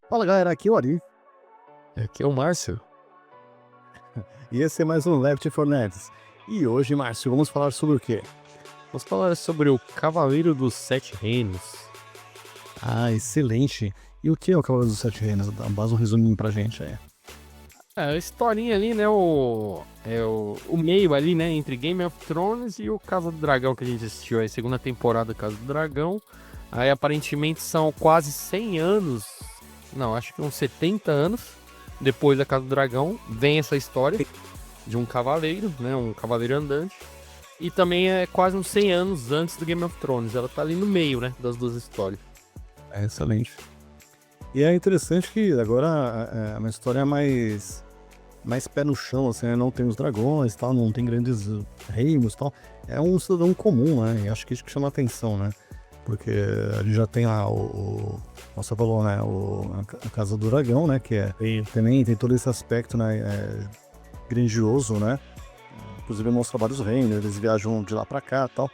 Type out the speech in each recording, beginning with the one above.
Fala galera, aqui é o Ari, Aqui é o Márcio. e esse é mais um Left 4 Nerds. E hoje, Márcio, vamos falar sobre o quê? Vamos falar sobre o Cavaleiro dos Sete Reinos. Ah, excelente! E o que é o Cavaleiro dos Sete Reinos? Dá um resuminho pra gente aí. A historinha ali, né? O meio ali, né? Entre Game of Thrones e o Casa do Dragão que a gente assistiu aí, segunda temporada do Casa do Dragão. Aí aparentemente são quase 100 anos, não, acho que uns 70 anos depois da Casa do Dragão. Vem essa história de um cavaleiro, né? Um cavaleiro andante. E também é quase uns 100 anos antes do Game of Thrones. Ela tá ali no meio, né? Das duas histórias. É excelente. E é interessante que agora é uma história mais pé no chão, assim, né? Não tem os dragões, tal, não tem grandes reinos, tal. É um cidadão comum, né? E acho que isso que chama a atenção, né? Porque a gente já tem lá como você falou, né? A Casa do Dragão, né? Que é também tem todo esse aspecto, né? Grandioso, né? Inclusive mostra vários reinos, eles viajam de lá pra cá e tal.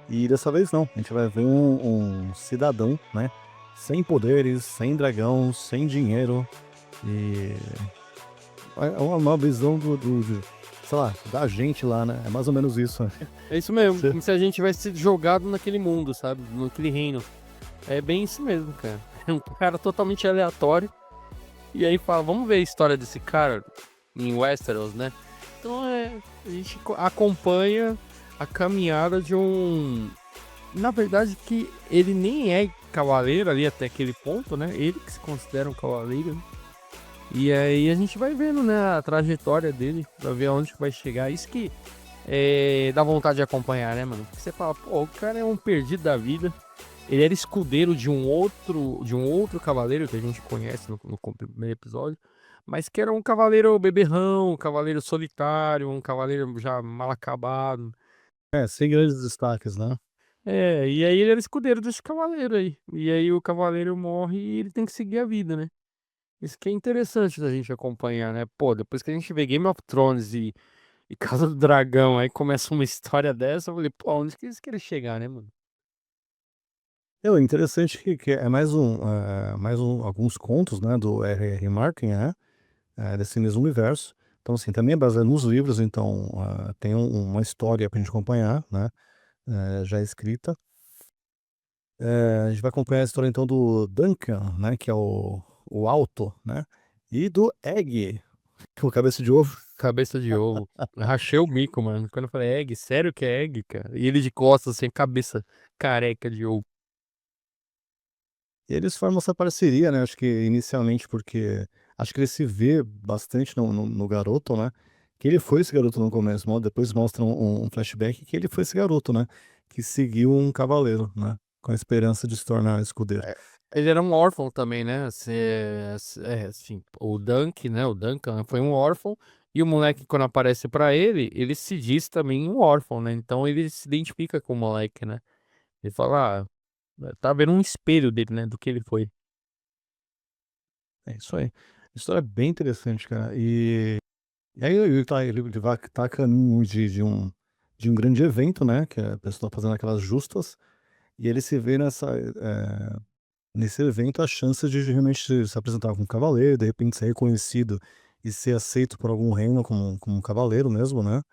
E dessa vez não, a gente vai ver um cidadão, né? Sem poderes, sem dragão, sem dinheiro. E é uma visão sei lá, da gente lá, né? É mais ou menos isso. Né? É isso mesmo, como se a gente tivesse sido jogado naquele mundo, sabe? Naquele reino. É bem isso mesmo, cara. É um cara totalmente aleatório. E aí fala, vamos ver a história desse cara em Westeros, né? Então a gente acompanha a caminhada de um. Na verdade, que ele nem é cavaleiro ali até aquele ponto, né? Ele que se considera um cavaleiro, né? E aí a gente vai vendo, né, a trajetória dele pra ver aonde que vai chegar. Isso que dá vontade de acompanhar, né, mano? Porque você fala, pô, o cara é um perdido da vida. Ele era escudeiro de um outro cavaleiro que a gente conhece no primeiro episódio, mas que era um cavaleiro beberrão, um cavaleiro solitário, um cavaleiro já mal acabado. É, sem grandes destaques, né? E aí ele era escudeiro desse cavaleiro aí. E aí o cavaleiro morre e ele tem que seguir a vida, né? Isso que é interessante da gente acompanhar, né? Pô, depois que a gente vê Game of Thrones e Casa do Dragão, aí começa uma história dessa, eu falei, pô, onde que eles querem chegar, né, mano? É interessante que é alguns contos, né, do R.R. Martin, né? Desse mesmo universo. Então, assim, também é baseado nos livros, então tem uma história pra gente acompanhar, né? Já escrita. A gente vai acompanhar a história então do Duncan, né? Que é o alto, né? E do Egg, que é o cabeça de ovo. Cabeça de ovo. Rachei o bico, mano. Quando eu falei egg, sério que é egg, cara? E ele de costas, sem cabeça careca de ovo. E eles formam essa parceria, né? Acho que inicialmente porque acho que ele se vê bastante no garoto, né? Que ele foi esse garoto no começo, depois mostram um flashback que ele foi esse garoto, né? Que seguiu um cavaleiro, né? Com a esperança de se tornar escudeiro. É, ele era um órfão também, né? Assim, o Dunk, né? O Duncan foi um órfão. E o moleque, quando aparece pra ele, ele se diz também um órfão, né? Então ele se identifica com o moleque, né? Ele fala, tá vendo um espelho dele, né? Do que ele foi. É isso aí. A história é bem interessante, cara. E aí ele vai tá a caminho de um grande evento, né? Que é a pessoa tá fazendo aquelas justas. E ele se vê nesse evento a chance de realmente se apresentar como cavaleiro, de repente ser reconhecido e ser aceito por algum reino como um cavaleiro mesmo, né?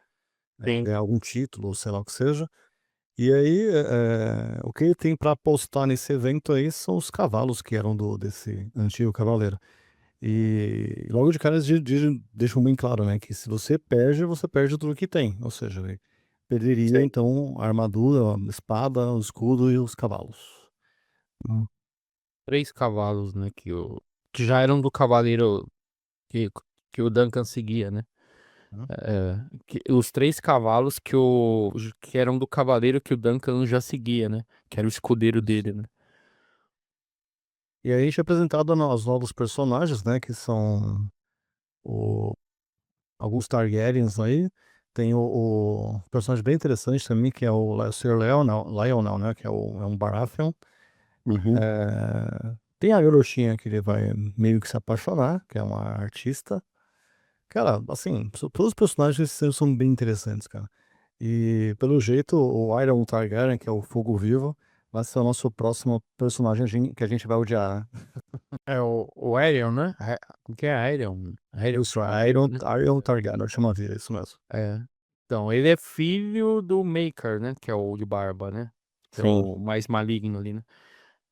Sim. Ganhar algum título, ou sei lá o que seja. E aí, o que ele tem para apostar nesse evento aí são os cavalos que eram desse antigo cavaleiro. E logo de cara eles deixam bem claro, né, que se você perde tudo que tem. Ou seja, ele perderia Sim. então a armadura, a espada, o escudo e os cavalos. Hum. 3 cavalos, né? Que já eram do cavaleiro que, que o Duncan seguia, né? Os 3 cavalos que eram do cavaleiro que o Duncan já seguia, né? Que era o escudeiro Isso. dele, né? E aí a gente é apresentado os novos personagens, né, que são o alguns Targaryens aí. Tem o personagem bem interessante também, que é o Sir Lionel, né, que é um Baratheon. Uhum. Tem a Yoroshinha que ele vai meio que se apaixonar, que é uma artista. Cara, assim, todos os personagens são bem interessantes, cara. E pelo jeito, o Aeron Targaryen, que é o Fogo Vivo, vai ser o nosso próximo personagem que a gente vai odiar, né? É o Aerion, né? O que é Aerion? Aerion Isso, Targaryen, né? Iron Targaryen, chama a vida, isso mesmo. É. Então, ele é filho do Maker, né? Que é o de barba, né? Que é Sim. o mais maligno ali, né?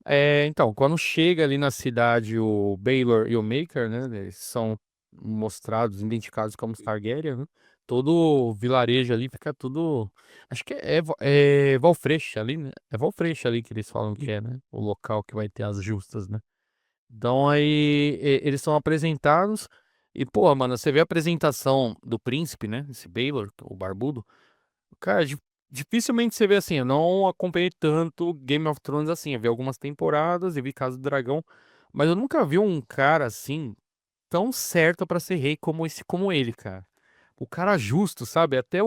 É, então, quando chega ali na cidade o Baelor e o Maker, né? Eles são mostrados, identificados como os Targaryen, né? Todo o vilarejo ali fica tudo. Acho que é Valfresh ali, né? É Valfresh ali que eles falam que é, né? O local que vai ter as justas, né? Então aí eles são apresentados. E, pô, mano, você vê a apresentação do príncipe, né? Esse Baelor, o barbudo. Cara, dificilmente você vê assim. Eu não acompanhei tanto Game of Thrones assim. Eu vi algumas temporadas, eu vi Casa do Dragão. Mas eu nunca vi um cara assim, tão certo pra ser rei como como ele, cara. O cara justo, sabe? Até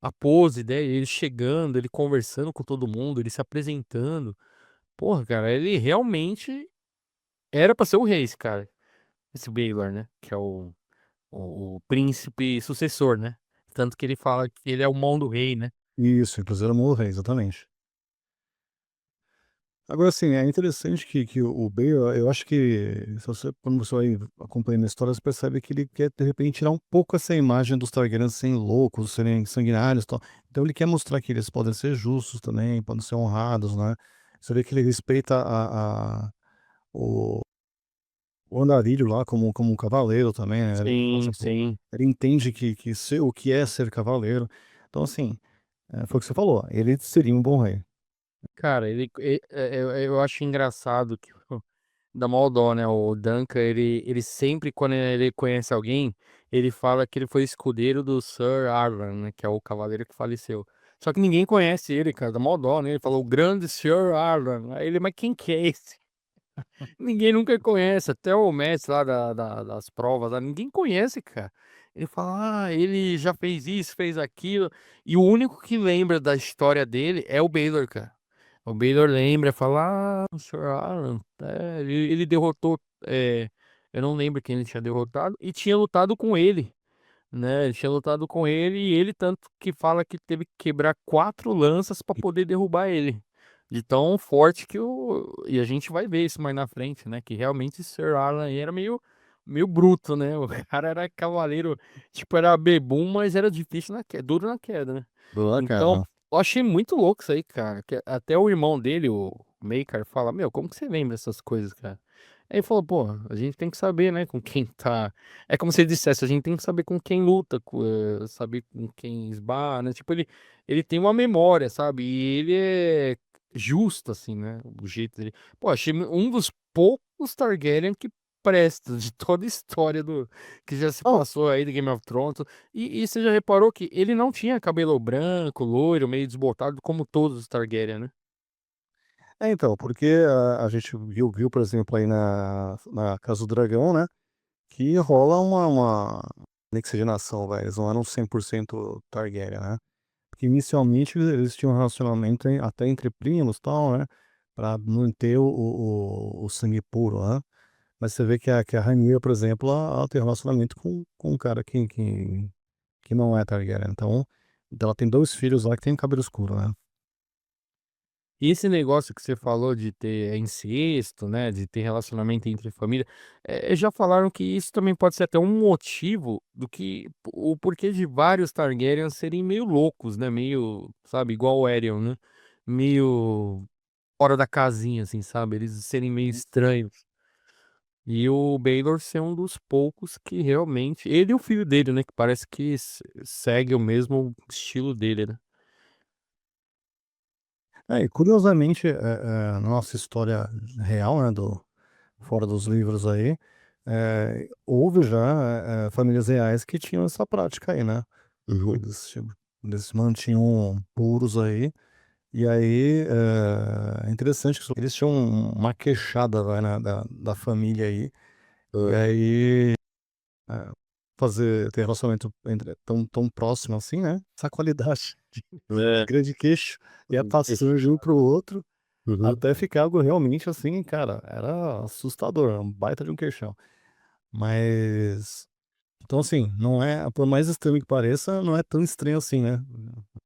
a pose dele, ele chegando, ele conversando com todo mundo, ele se apresentando. Porra, cara, ele realmente era pra ser o rei, esse cara. Esse Baelor, né? Que é o príncipe sucessor, né? Tanto que ele fala que ele é o mão do rei, né? Isso, inclusive era Rei, exatamente. Agora, assim, é interessante que o Bale, eu acho que se você, quando você vai acompanhando a história, você percebe que ele quer, de repente, tirar um pouco essa imagem dos Targaryens serem loucos, serem sanguinários e tal. Então ele quer mostrar que eles podem ser justos também, podem ser honrados, né? Você vê que ele respeita o, o andarilho lá como um cavaleiro também, né? Ele, fala, Sim, tipo, sim. ele entende que ser, o que é ser cavaleiro. Então, assim, foi o que você falou, ele seria um bom rei. Cara, eu acho engraçado que da Moldó, né? O Duncan, ele sempre, quando ele conhece alguém, ele fala que ele foi escudeiro do Sir Arlan, né? Que é o cavaleiro que faleceu. Só que ninguém conhece ele, cara, da Moldó, né? Ele falou o grande Sir Arlan. Aí ele, mas quem que é esse? Ninguém nunca conhece, até o mestre lá das provas, lá, ninguém conhece, cara. Ele fala, ele já fez isso, fez aquilo, e o único que lembra da história dele é o Baylor, cara. O Baylor lembra, fala, o Sr. Alan, ele derrotou, eu não lembro quem ele tinha derrotado, e tinha lutado com ele, né? Ele tinha lutado com ele e ele tanto que fala que teve que quebrar 4 lanças para poder derrubar ele. De tão forte que o. E a gente vai ver isso mais na frente, né? Que realmente Sir Alan aí era meio bruto, né? O cara era cavaleiro, tipo, era bebum, mas era difícil na queda, duro na queda, né? Boa, Então, cara. eu achei muito louco isso aí, cara. Que até o irmão dele, o Maker, fala: Meu, como que você lembra dessas coisas, cara? Aí ele falou: Pô, a gente tem que saber, né, com quem tá. É como se ele dissesse: A gente tem que saber com quem luta, saber com quem esbarra, né? Tipo, ele tem uma memória, sabe? E ele é justo, assim, né? O jeito dele. Pô, achei um dos poucos Targaryen que presta de toda a história do que já se Oh, passou aí do Game of Thrones. E você já reparou que ele não tinha cabelo branco, loiro, meio desbotado, como todos os Targaryen, né? então, porque a gente viu, por exemplo, aí na Casa do Dragão, né? Que rola uma mixigenação, velho. Eles não eram 100% Targaryen, né? Porque inicialmente eles tinham um relacionamento até entre primos e tal, né? Pra manter o sangue puro, né? Mas você vê que a Rhaenyra, por exemplo, ela tem um relacionamento com um cara que não é Targaryen. Então ela tem dois filhos lá que tem cabelo escuro, né? E esse negócio que você falou de ter incesto, né, de ter relacionamento entre família, já falaram que isso também pode ser até um motivo do que o porquê de vários Targaryens serem meio loucos, né, meio, sabe, igual o Aerion, né, meio fora da casinha, assim, sabe, eles serem meio estranhos. E o Baylor ser um dos poucos que realmente, ele e o filho dele, né, que parece que segue o mesmo estilo dele, né. E curiosamente, na nossa história real, né, fora dos livros aí, houve já famílias reais que tinham essa prática aí, né? Eles, tipo, eles se mantinham puros aí, e aí é interessante que eles tinham uma queixada vai, né, da família aí, e aí é, ter relacionamento tão próximo assim, né? Essa qualidade de É. grande queixo ia Ixi. passando de um pro outro. Uhum. Até ficar algo realmente assim, cara, era assustador, um baita de um queixão. Mas, então assim, não é, por mais estranho que pareça, não é tão estranho assim, né?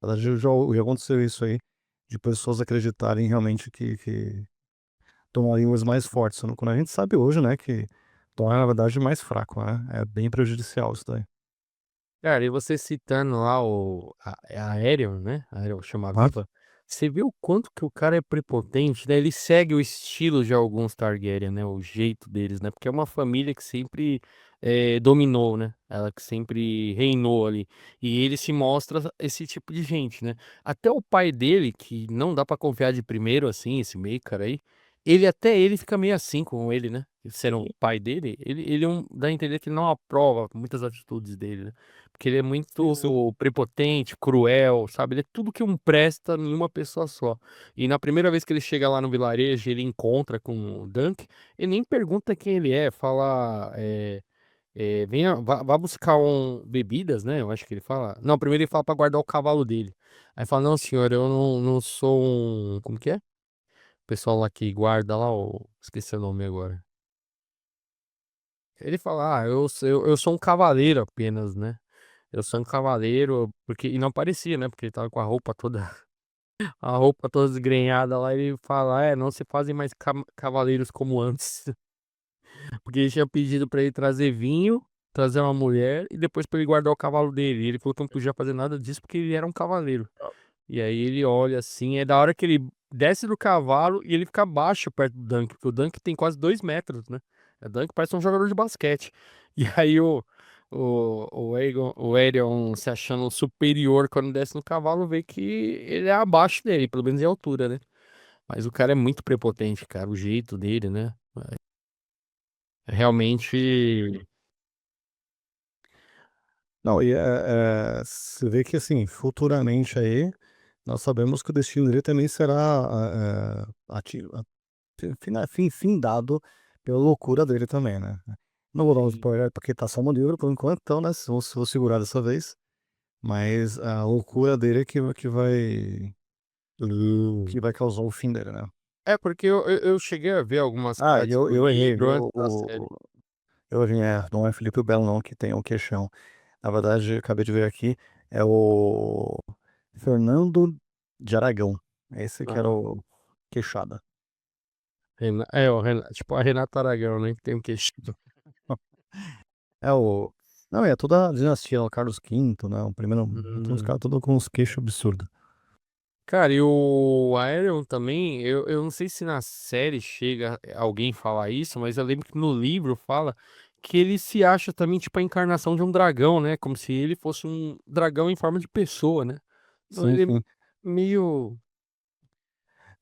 Na verdade, já aconteceu isso aí. de pessoas acreditarem realmente que tomariam os mais fortes. Quando a gente sabe hoje, né, que Thor é, na verdade, mais fraco, né? É bem prejudicial isso daí. Cara, e você citando lá a Aerion, né? A Aerion Ah, chama-Viva. Você vê o quanto que o cara é prepotente, né? Ele segue o estilo de alguns Targaryen, né? O jeito deles, né? Porque é uma família que sempre dominou, né? Ela que sempre reinou ali. E ele se mostra esse tipo de gente, né? Até o pai dele, que não dá pra confiar de primeiro, assim, esse meio cara aí. Ele fica meio assim com ele, né? Sendo o pai dele, ele dá a entender que ele não aprova muitas atitudes dele, né? Porque ele é isso. muito prepotente, cruel, sabe? Ele é tudo que um presta em uma pessoa só. E na primeira vez que ele chega lá no vilarejo, ele encontra com o Dunk, ele nem pergunta quem ele é, fala, venha, vá buscar bebidas, né? Eu acho que ele fala. Não, primeiro ele fala pra guardar o cavalo dele. Aí fala, não, senhor, eu não sou um. Como que é? O pessoal lá que guarda lá, esqueci o nome agora. Ele fala, eu sou um cavaleiro apenas, né? Eu sou um cavaleiro, porque e não parecia, né? Porque ele tava com a roupa toda, a roupa toda desgrenhada lá. Ele fala, não se fazem mais cavaleiros como antes, porque ele tinha pedido pra ele trazer vinho, trazer uma mulher e depois pra ele guardar o cavalo dele. E ele falou que não podia fazer nada disso porque ele era um cavaleiro. E aí ele olha assim, é da hora que ele desce do cavalo e ele fica baixo perto do Dunk, porque o Dunk tem quase 2 metros, né? O Dunk parece um jogador de basquete. E aí o Aegon se achando superior quando desce no cavalo, vê que ele é abaixo dele, pelo menos em altura, né? Mas o cara é muito prepotente, cara, o jeito dele, né? Realmente. Não, e você vê que assim, futuramente aí, nós sabemos que o destino dele também será findado pela loucura dele também, né? Não vou dar um Sim. spoiler porque tá só no livro por enquanto, então, né? Vou segurar dessa vez. Mas a loucura dele é que vai causar o fim dele, né? É, porque eu cheguei a ver algumas Ah, partes do eu errei, livro viu? antes da série. Eu errei, não é Felipe Belo não que tem o queixão. Na verdade, eu acabei de ver aqui, é o Fernando de Aragão. Esse que era Aham. o queixada. Tipo a Renata Aragão, né? Que tem um queixo. É o. Não, é toda a dinastia, o Carlos V, né? O primeiro. Então os Hum. caras todos com uns queixos absurdos. Cara, e o Aerion também, eu não sei se na série chega alguém falar isso, mas eu lembro que no livro fala que ele se acha também, tipo, a encarnação de um dragão, né? Como se ele fosse um dragão em forma de pessoa, né? Então Sim, ele é sim. meio.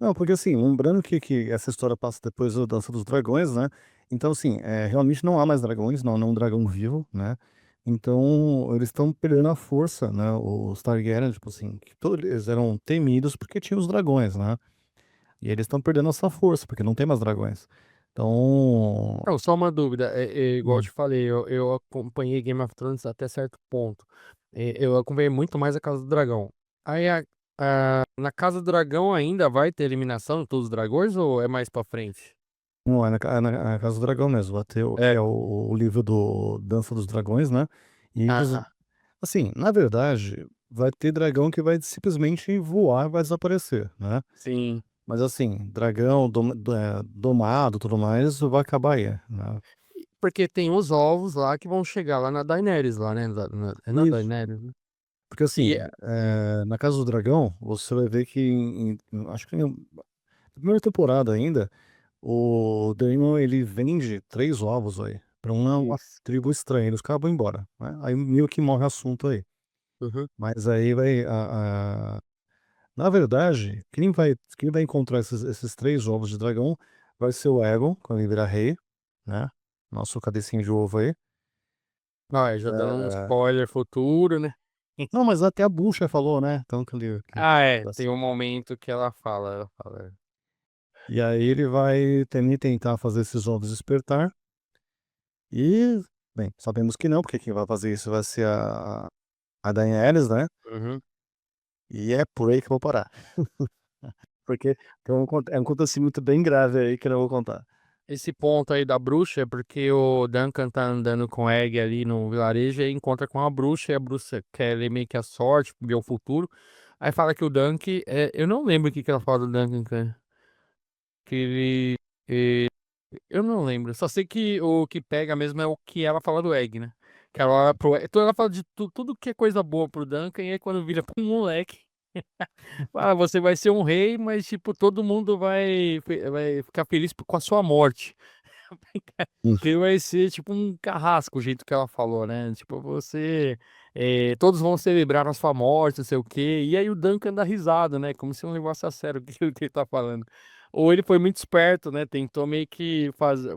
Não, porque assim, lembrando que essa história passa depois da Dança dos Dragões, né? Então, assim, realmente não há mais dragões, não é um dragão vivo, né? Então, eles estão perdendo a força, né? Os Targaryen, tipo assim, que todos eles eram temidos porque tinham os dragões, né? E eles estão perdendo essa força, porque não tem mais dragões. Então. Não, só uma dúvida, igual eu hum, te falei, eu acompanhei Game of Thrones até certo ponto. Eu acompanhei muito mais a Casa do Dragão. Aí na Casa do Dragão ainda vai ter eliminação de todos os dragões ou é mais pra frente? Não, é na Casa do Dragão mesmo. Vai ter que É. é o livro do Dança dos Dragões, né? E, Ah, assim, na verdade, vai ter dragão que vai simplesmente voar e vai desaparecer, né? sim. Mas assim, dragão domado e tudo mais, vai acabar aí, né? Porque tem os ovos lá que vão chegar lá na Daenerys, lá, né? É na Isso. Daenerys, né? Porque E, assim, na Casa do Dragão, você vai ver que, acho que na primeira temporada ainda, o Daemon, ele vende 3 ovos aí, pra uma isso. tribo estranha, eles acabam embora, né? Aí meio que morre o assunto aí. Uhum. Mas aí vai, na verdade, quem vai encontrar esses 3 ovos de dragão vai ser o Aegon, quando ele virar rei, né? Nosso cabecinho de ovo aí. Ah, já dando um spoiler futuro, né? Não, mas até a Bucha falou, né? Então, Ah, tem um momento que ela fala. e aí ele vai também tentar fazer esses ovos despertar. E, bem, sabemos que não, porque quem vai fazer isso vai ser a Daenerys, né? Uhum. E é por aí que eu vou parar. Porque é um acontecimento bem grave aí que eu não vou contar. Esse ponto aí da bruxa é porque o Duncan tá andando com o Egg ali no vilarejo e encontra com a bruxa, e a bruxa quer ler meio que a sorte, ver o futuro. Aí fala que o Dunk, eu não lembro o que que ela fala do Duncan, cara. Que ele, eh, eu não lembro, só sei que o que pega mesmo é o que ela fala do Egg, né? Que ela olha pro Egg, então ela fala de tudo que é coisa boa pro Duncan, e aí quando vira pro moleque, ah, você vai ser um rei, mas tipo, todo mundo vai ficar feliz com a sua morte. Hum. Que vai ser tipo um carrasco, o jeito que ela falou, né? Tipo, todos vão celebrar a sua morte, não sei o quê. E aí o Duncan dá risada, né? Como se não levasse a sério o que ele tá falando. Ou ele foi muito esperto, né? Tentou meio que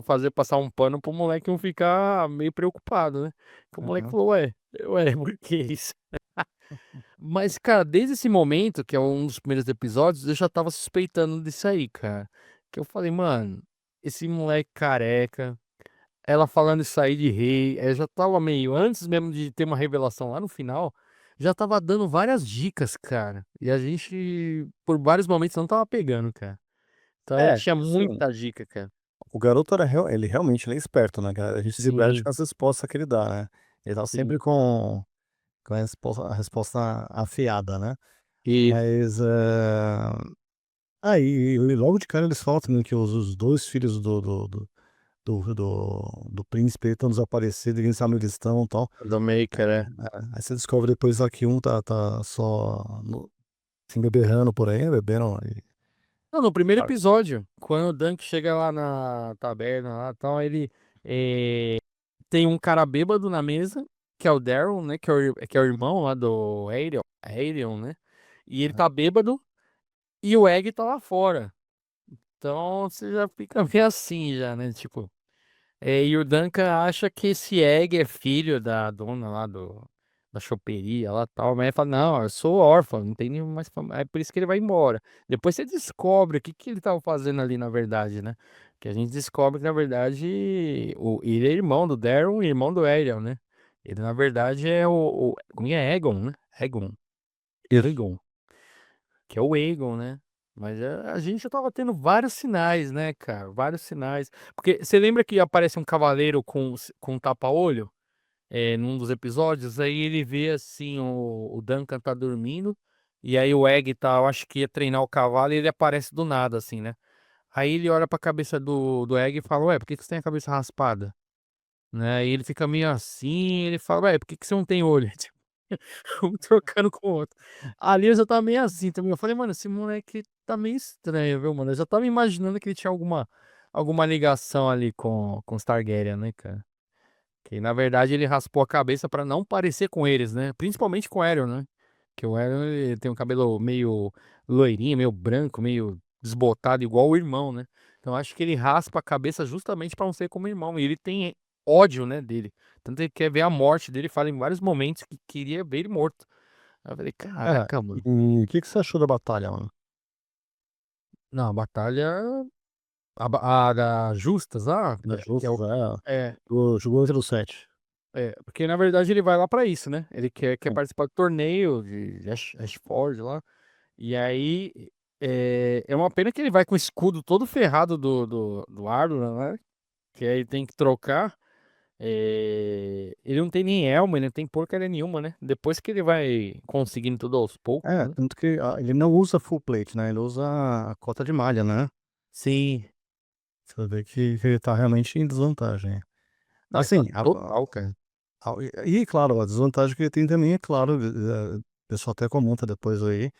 fazer passar um pano pro moleque não ficar meio preocupado, né? Que o moleque Aham. falou, ué, por que isso? Mas, cara, desde esse momento, que é um dos primeiros episódios, eu já tava suspeitando disso aí, cara. Que eu falei, mano, esse moleque careca. Ela falando isso aí de rei, já tava meio, antes mesmo de ter uma revelação lá no final, já tava dando várias dicas, cara. E a gente, por vários momentos, não tava pegando, cara. Então É, tinha assim, muita dica, cara. o garoto era ele realmente ele é esperto, né, cara? A gente se perde Sim, com as respostas que ele dá, né? Ele tá sim. sempre com a resposta afiada, né? E Mas, aí, logo de cara eles falam também que os dois filhos do príncipe estão desaparecidos, ninguém sabe onde eles estão e tal. do Maker, é. Aí você descobre depois lá que um tá só assim, beberrando por aí, bebendo. Não, no primeiro Ah, episódio, quando o Dunk chega lá na taberna lá e tal, ele tem um cara bêbado na mesa, que é o Daryl, né? Que é o irmão lá do Aerion, né? E ele tá bêbado e o Egg tá lá fora. Então você já fica meio assim já, né? Tipo, e o Duncan acha que esse Egg é filho da dona lá da choperia lá tal, mas ele fala, não, eu sou órfão, não tem nenhum mais é por isso que ele vai embora. Depois você descobre o que que ele tava fazendo ali na verdade, né? Que a gente descobre que na verdade ele é irmão do Daryl e irmão do Ariel, né? Ele na verdade é como é Egon, né? Egon, isso. Egon, que é o Aegon, né? Mas a gente já tava tendo vários sinais, né, cara? Vários sinais. Porque você lembra que aparece um cavaleiro com um tapa-olho, num dos episódios? Aí ele vê assim, o Duncan tá dormindo, e aí o Egg tá, eu acho que ia treinar o cavalo, e ele aparece do nada, assim, né? Aí ele olha pra cabeça do Egg e fala, ué, por que que você tem a cabeça raspada? Né? E ele fica meio assim, ele fala, ué, por que que você não tem olho? Um trocando com o outro. Ali eu já tava meio assim também. Eu falei, mano, esse moleque tá meio estranho, viu, mano? Eu já tava imaginando que ele tinha alguma ligação ali com os Targaryen, né, cara? Que na verdade ele raspou a cabeça pra não parecer com eles, né? Principalmente com o Aerion, né? Que o Aerion ele tem um cabelo meio loirinho, meio branco, meio desbotado, igual o irmão, né? Então acho que ele raspa a cabeça justamente pra não ser como o irmão. E ele tem ódio, né, dele. Tanto ele quer ver a morte dele, fala em vários momentos que queria ver ele morto. Aí eu falei, É, caraca, mano. e o que você achou da batalha, mano? Não, a batalha. A da Justas lá, Das que é justas, o. É, jogou entre os sete. porque na verdade ele vai lá pra isso, né? Ele quer participar do torneio de Ashford lá. E aí é uma pena que ele vai com o escudo todo ferrado do Arthur, né? Que aí tem que trocar. Ele não tem nem elmo, ele não tem porcaria nenhuma, né? Depois que ele vai conseguindo tudo aos poucos, né? Tanto que ele não usa full plate, né? Ele usa a cota de malha, né? Sim, Você vê que ele tá realmente em desvantagem. Assim, total, cara. claro, a desvantagem que ele tem também é claro, o pessoal até comenta depois aí,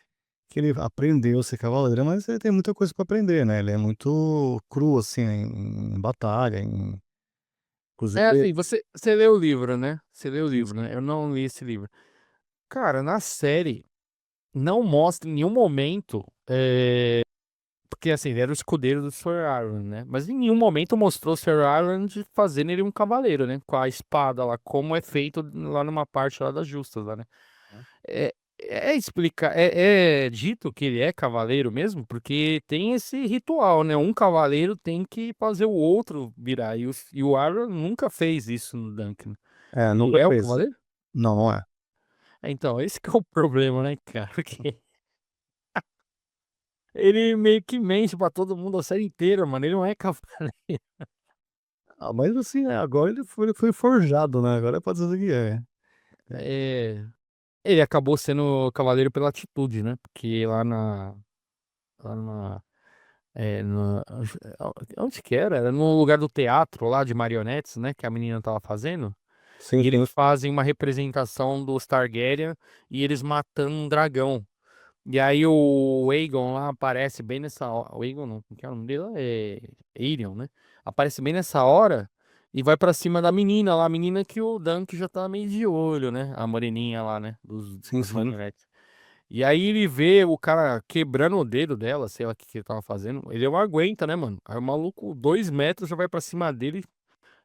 que ele aprendeu a ser cavaleiro, mas ele tem muita coisa pra aprender, né? Ele é muito cru, assim, em batalha, É inclusive. assim, você leu o livro, né? Você leu o Sim, livro, sim. né? Eu não li esse livro. Cara, na série, não mostra em nenhum momento. Porque assim, ele era o escudeiro do Sir Iron, né? Mas em nenhum momento mostrou o Sir Iron de fazendo ele um cavaleiro, né? Com a espada lá, como é feito lá numa parte lá das justas, lá, né? É, é dito que ele é cavaleiro mesmo, porque tem esse ritual, né? Um cavaleiro tem que fazer o outro virar. E o Iron nunca fez isso no Duncan. Ele Nunca é o fez. cavaleiro? Não, não é. Então, esse que é o problema, né, cara? Porque ele meio que mente pra todo mundo a série inteira, mano. Ele não é cavaleiro. Mas assim, agora ele foi forjado, né? Agora pode dizer que é. É. Ele acabou sendo cavaleiro pela atitude, né? Porque lá na, onde que era? Era no lugar do teatro lá de marionetes, né? Que a menina tava fazendo. Sim, E eles sim. fazem uma representação dos Targaryen e eles matando um dragão. E aí o Aegon lá aparece bem nessa hora. O Aegon não, como que é o nome dele? É Aerion, né? Aparece bem nessa hora e vai pra cima da menina lá. A menina que o Dunk já tá meio de olho, né? A moreninha lá, né? Sim, Dos sim. marionetes. E aí ele vê o cara quebrando o dedo dela, sei lá o que que ele tava fazendo. Ele não aguenta, né, mano? Aí o maluco, 2 metros, já vai pra cima dele,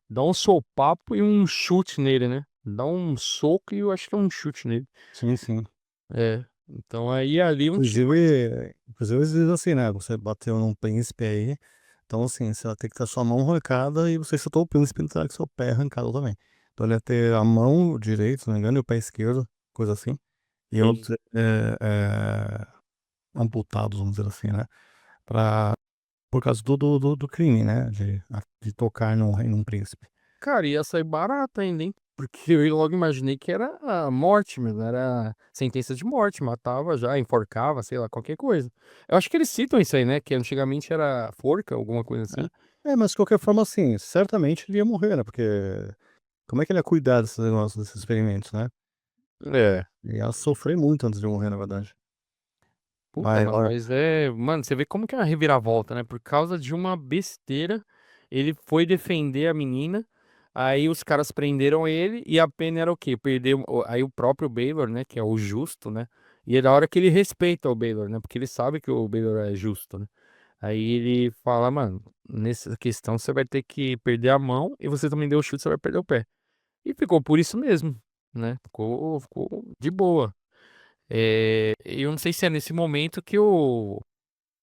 dá um sopapo e um chute nele, né? Dá um soco e eu acho que é um chute nele. Sim, sim. É. Então aí ali um tiro. Inclusive, eles dizem assim, né? Você bateu num príncipe aí. Então, assim, você vai ter que ter a sua mão arrancada e você chutou o príncipe, ele terá que seu pé arrancado também. Então, ele ia ter a mão direita, se não me engano, e o pé esquerdo, coisa assim. E outros amputados, vamos dizer assim, né? Pra, por causa do crime, né? De tocar num príncipe. Cara, ia sair barato ainda, hein? Porque eu logo imaginei que era a morte mesmo, era sentença de morte, matava já, enforcava, sei lá, qualquer coisa. Eu acho que eles citam isso aí, né? Que antigamente era forca, alguma coisa assim. Mas de qualquer forma, assim, certamente ele ia morrer, né? Porque como é que ele ia cuidar desses negócios, desses experimentos, né? É. Ele ia sofrer muito antes de morrer, na verdade. Puta, Mas, mano, olha, mas é. Mano, você vê como que é uma reviravolta, né? Por causa de uma besteira, ele foi defender a menina, aí os caras prenderam ele e a pena era o quê? Perdeu. Aí o próprio Baylor, né? Que é o justo, né? E é da hora que ele respeita o Baylor, né? Porque ele sabe que o Baylor é justo, né? Aí ele fala, mano, nessa questão você vai ter que perder a mão e você também deu o chute, você vai perder o pé. E ficou por isso mesmo, né? Ficou de boa. Eu não sei se é nesse momento que o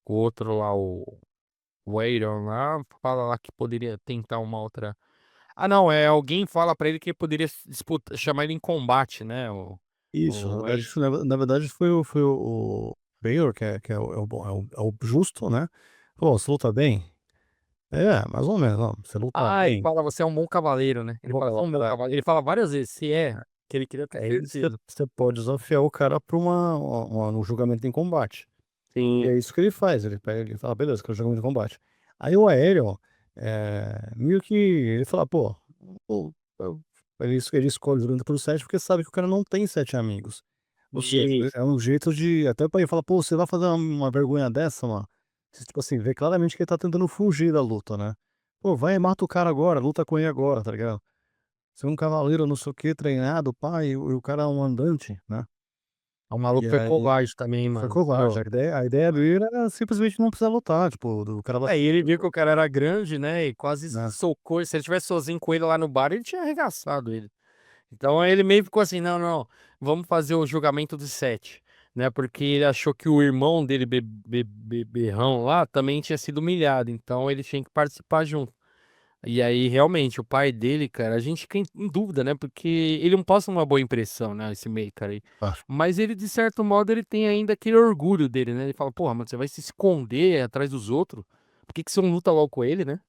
outro lá, o Aeron lá, fala lá que poderia tentar uma outra. Ah, não, alguém fala pra ele que poderia chamar ele em combate, né? isso, O Aeron. na verdade o Baylor, que é é o justo, né? Pô, você luta bem? É, mais ou menos, não, você luta Ah, ele bem. fala, você é um bom cavaleiro, né? Ele fala, "Você é um bom cavaleiro." Ele fala várias vezes, se é, que ele queria ter Aí certeza. você pode desafiar o cara pra um julgamento em combate. E Sim. é isso que ele faz, ele pega, ele fala, beleza, quero julgamento em combate. Aí o Aéreo, meio que ele fala, pô, ele escolhe o julgamento por 7 porque sabe que o cara não tem 7 amigos. Ou seja, Isso. é um jeito de, até pra ele falar, pô, você vai fazer uma vergonha dessa, mano? Você, tipo assim, vê claramente que ele tá tentando fugir da luta, né? Pô, vai e mata o cara agora, luta com ele agora, tá ligado? Você é um cavaleiro, não sei o que, treinado, pá, e o cara é um andante, né? O E maluco foi aí, covarde também, foi mano. covarde. A ideia dele era simplesmente não precisar lutar, tipo, o cara vai. É, e ele viu que o cara era grande, né? E quase Né? socou. Se ele tivesse sozinho com ele lá no bar, ele tinha arregaçado ele. Então aí ele meio ficou assim, não, não, vamos fazer o julgamento dos 7, né? Porque ele achou que o irmão dele, Beberrão lá, também tinha sido humilhado. Então ele tinha que participar junto. E aí, realmente, o pai dele, cara, a gente fica em dúvida, né? Porque ele não passa uma boa impressão, né? Esse meio, cara aí. Ah, Mas ele, de certo modo, ele tem ainda aquele orgulho dele, né? Ele fala, porra, mano, você vai se esconder atrás dos outros? Por que que você não luta logo com ele, né?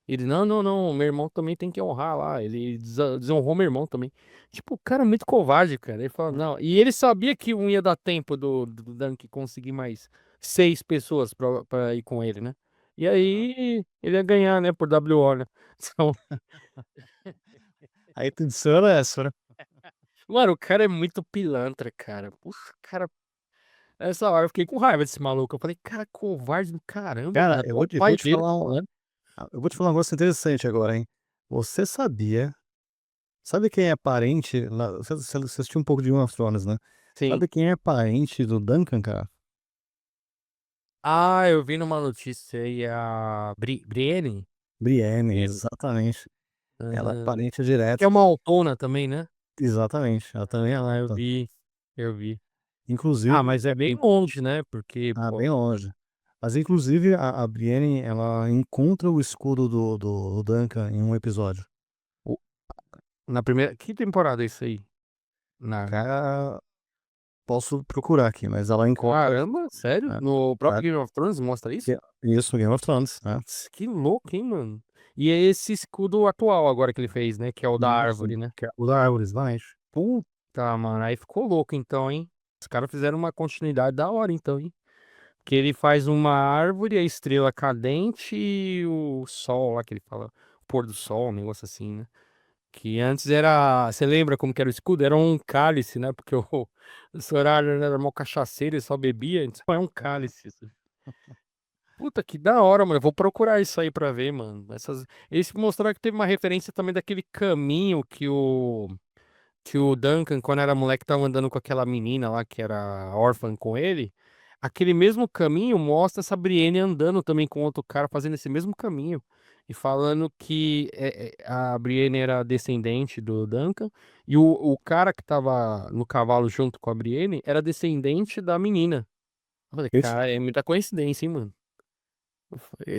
Ele, não, não, não, meu irmão também tem que honrar lá. Ele desonrou meu irmão também. Tipo, o cara é muito covarde, cara. Ele fala, não. E ele sabia que não ia dar tempo do Dunk conseguir mais 6 pessoas pra ir com ele, né? E aí ele ia ganhar, né, por WO, né? Então, a intenção era essa, né? mano, o cara é muito pilantra, cara. Puxa, cara, essa hora eu fiquei com raiva desse maluco. Eu falei, cara, covarde do caramba, Cara, mano. Até o pai dele tá falando. eu vou te falar um negócio interessante agora, hein? Você sabia, sabe quem é parente, você assistiu um pouco de Game of Thrones, né? Sim. Sabe quem é parente do Duncan, cara? Ah, eu vi numa notícia aí a Brienne. Brienne, exatamente. Ela é Aham. parente Que é direto, uma autona também, né? exatamente. Ela também é Ah, eu alta. vi. Eu vi. Ah, Inclusive, mas é bem longe, né? Porque, bem pô, longe. Mas inclusive a Brienne, ela encontra o escudo do Duncan em um episódio. o- na primeira. Que temporada é isso aí? Na. Cara, posso procurar aqui, mas ela encontra, Caramba, sério? né, No próprio tá? Game of Thrones mostra isso? Isso, Game of Thrones, né? Putz, que louco, hein, mano? E é esse escudo atual agora que ele fez, né? Que é o da Isso, árvore, né? que é o da árvore, exatamente. Tá, mano, aí ficou louco então, hein? Os caras fizeram uma continuidade da hora então, hein? Que ele faz uma árvore, a estrela cadente e o sol lá que ele fala, o pôr do sol, um negócio assim, né? Que antes era. Você lembra como que era o escudo? Era um cálice, né? Porque o Soraya era mó cachaceiro, ele só bebia, então é um cálice. Puta, que da hora, mano. Eu vou procurar isso aí pra ver, mano. Eles mostraram que teve uma referência também daquele caminho que o Duncan, quando era moleque, tava andando com aquela menina lá que era órfã com ele. Aquele mesmo caminho mostra essa Brienne andando também com outro cara, fazendo esse mesmo caminho. E falando que a Brienne era descendente do Duncan. E o cara que tava no cavalo junto com a Brienne era descendente da menina. Eu falei, Esse, cara, é muita coincidência, hein, mano?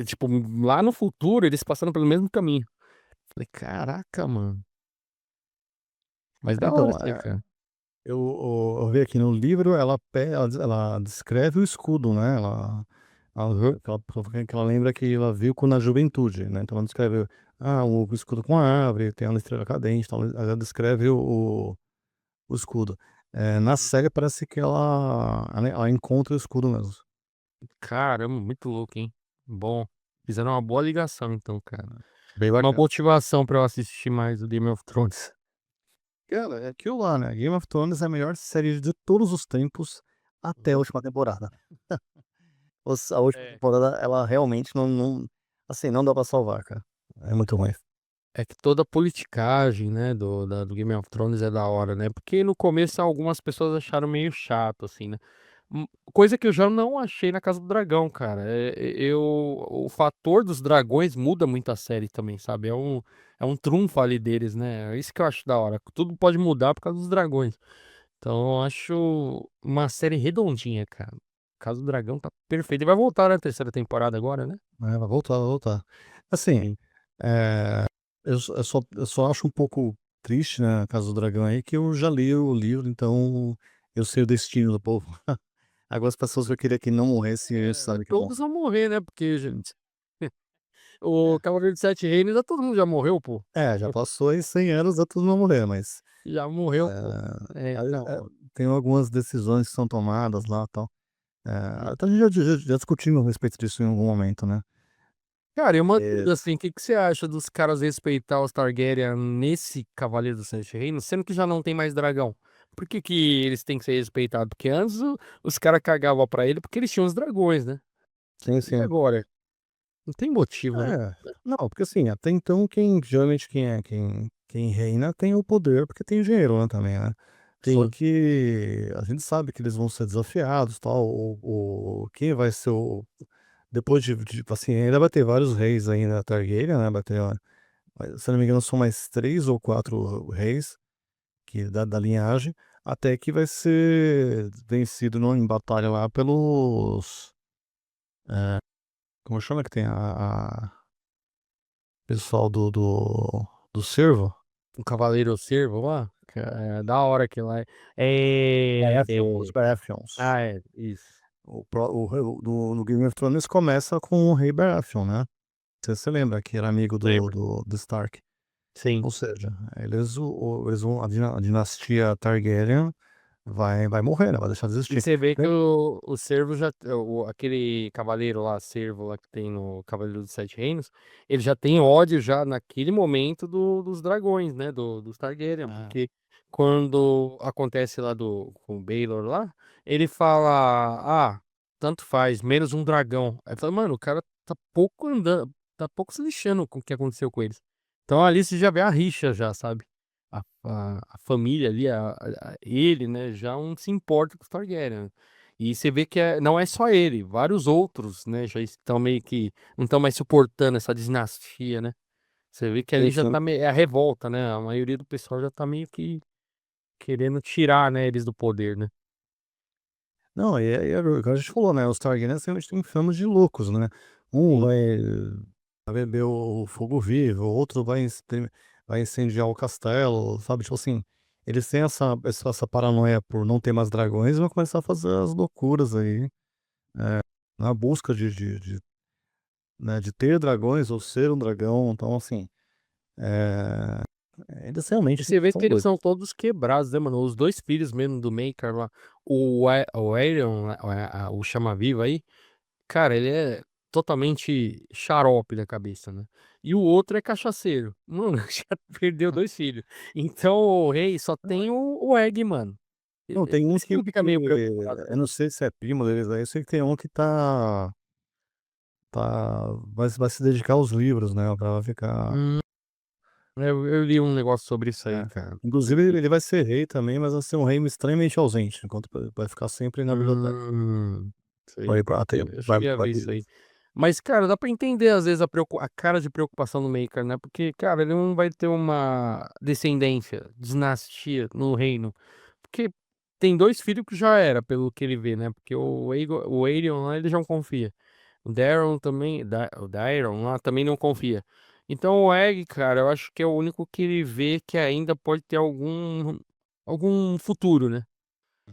Tipo, lá no futuro, eles passando pelo mesmo caminho. Falei, caraca, mano. Mas da hora então, isso aí, cara. eu vi aqui no livro, ela descreve o escudo, né? Que ela lembra que ela viu na juventude, né? Então ela descreve o escudo com a árvore, tem uma estrela cadente, então ela descreve o escudo. Na série parece que ela encontra o escudo mesmo. Caramba, muito louco, hein? Bom, fizeram uma boa ligação, então, cara. Bem Uma bacana. motivação pra eu assistir mais o Game of Thrones. Cara, é aquilo lá, né? Game of Thrones é a melhor série de todos os tempos até a última temporada. A última É. temporada, ela realmente assim, não dá pra salvar, cara. É muito ruim. É que toda a politicagem, né, do Game of Thrones é da hora, né? Porque no começo algumas pessoas acharam meio chato, assim, né? Coisa que eu já não achei na Casa do Dragão, cara. O fator dos dragões muda muito a série também, sabe? É um trunfo ali deles, né? É isso que eu acho da hora. Tudo pode mudar por causa dos dragões. Então eu acho uma série redondinha, cara. Casa do Dragão tá perfeito. E vai voltar na terceira temporada agora, né? Vai voltar, vai voltar. Assim, Sim. é, eu só acho um pouco triste, né, a Casa do Dragão aí, que eu já li o livro, então eu sei o destino do povo. Algumas pessoas eu queria que não morresse, e É, sabe que todos morre. vão morrer, né? Porque, gente, o Cavaleiro de Sete Reinos, todo mundo já morreu, pô. Já passou aí 100 anos, dá tudo não morrer, mas Já morreu, pô. É, é, é, então. tem algumas decisões que são tomadas lá e tal. Hum. Até a gente já discutimos a respeito disso em algum momento, né? Cara, e uma É, dúvida assim, o que que você acha dos caras respeitar os Targaryen nesse Cavaleiro dos Sete Reinos, sendo que já não tem mais dragão? Por que que eles têm que ser respeitados? Porque antes os caras cagavam pra ele porque eles tinham os dragões, né? sim, E sim. agora? Não tem motivo, né? É, não, porque assim, até então geralmente quem reina tem o poder porque tem dinheiro, né, também, né? Só Sim. que a gente sabe que eles vão ser desafiados, tal, quem vai ser depois assim, ainda vai ter vários reis ainda Targaryen, né, vai ter, ó, se eu não me engano são mais 3 ou 4 reis que da linhagem, até que vai ser vencido em batalha lá pelos, como chama que tem pessoal do Cervo? O Cavaleiro Cervo lá, é da hora que lá é. Baratheons, Baratheons. Ah, é, isso. No Game of Thrones começa com o Rei Baratheon, né? Você lembra que era amigo do, Lembro. do, do Stark. Sim. Ou seja, a dinastia Targaryen vai morrer, né? Vai deixar de E existir. você vê que Né? o Cervo já. Aquele cavaleiro lá, Cervo lá que tem no Cavaleiro dos Sete Reinos, ele já tem ódio já naquele momento dos dragões, né? Dos Targaryen. Ah, Porque quando acontece lá com o Baelor lá, ele fala: Ah, tanto faz, menos um dragão. Aí fala, mano, o cara tá pouco andando, tá pouco se lixando com o que aconteceu com eles. Então ali você já vê a rixa já, sabe? A família ali, ele, né, já não se importa com os Targaryen. E você vê que não é só ele, vários outros, né, já estão meio que, não estão mais suportando essa dinastia, né? Você vê que ali já sim. tá meio, é a revolta, né? A maioria do pessoal já tá meio que querendo tirar, né, eles do poder, né? Não, é o que a gente falou, né? Os Targaryens realmente têm fama de loucos, né? Um Sim. vai beber o fogo vivo, o outro vai incendiar o castelo, sabe? Tipo assim, eles têm essa paranoia por não ter mais dragões e vão começar a fazer as loucuras aí, na busca né, de ter dragões ou ser um dragão. Então, assim, Eles realmente Você vê são que eles doidos. são todos quebrados, né, mano? Os dois filhos mesmo do Maker lá, o Aerion, o Chama-Viva aí, cara, ele é totalmente xarope da cabeça, né? E o outro é cachaceiro. Mano, já perdeu dois filhos. Então o rei só tem o Egg, mano. Não, tem Por um isso que que ele fica meio preocupado, eu né? não sei se é primo deles aí, eu sei que tem um que vai se dedicar aos livros, né, pra ficar Hum, eu li um negócio sobre isso aí, é. cara. Inclusive ele vai ser rei também, mas vai ser um rei extremamente ausente, enquanto vai ficar sempre na biblioteca. Hum, sei. Vai pra ter Eu vai cheguei a vai ver isso aí. Mas, cara, dá pra entender às vezes a cara de preocupação do Maker, né? Porque, cara, ele não vai ter uma descendência, dinastia no reino. Porque tem dois filhos que já era, pelo que ele vê, né? Porque o Aerion lá, ele já não confia. O Daron também, o Daron lá também não confia. Então o Egg, cara, eu acho que é o único que ele vê que ainda pode ter algum futuro, né?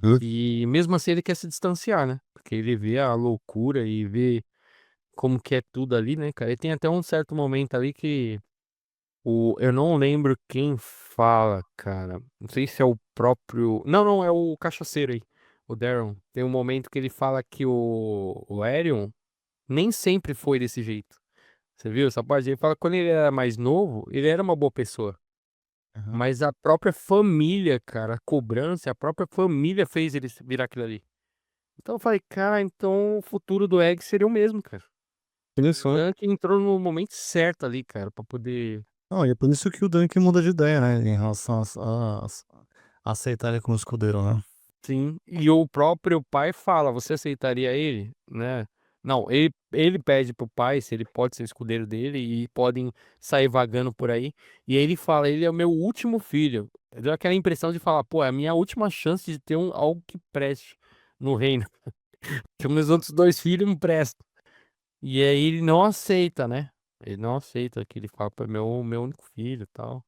Hã? E mesmo assim ele quer se distanciar, né? Porque ele vê a loucura e vê como que é tudo ali, né, cara? E tem até um certo momento ali que eu não lembro quem fala, cara. Não sei se é o próprio. Não, não, é o cachaceiro aí, o Daron. Tem um momento que ele fala que o Aerion nem sempre foi desse jeito. Você viu essa parte? Ele fala que quando ele era mais novo, ele era uma boa pessoa. Aham. Mas a própria família, cara, a cobrança, a própria família fez ele virar aquilo ali. Então eu falei, cara, então o futuro do Egg seria o mesmo, cara. O Interessante. Dunk entrou no momento certo ali, cara, pra poder. Não, e é por isso que o Dunk muda de ideia, né, em relação a aceitar ele como escudeiro, né. Sim. E o próprio pai fala: você aceitaria ele? Né? Não, ele pede pro pai se ele pode ser escudeiro dele e podem sair vagando por aí. E aí ele fala: ele é o meu último filho. Deu aquela impressão de falar: pô, é a minha última chance de ter algo que preste no reino. Que meus outros dois filhos não prestam. E aí ele não aceita, né? Ele não aceita que ele fala para meu único filho e tal.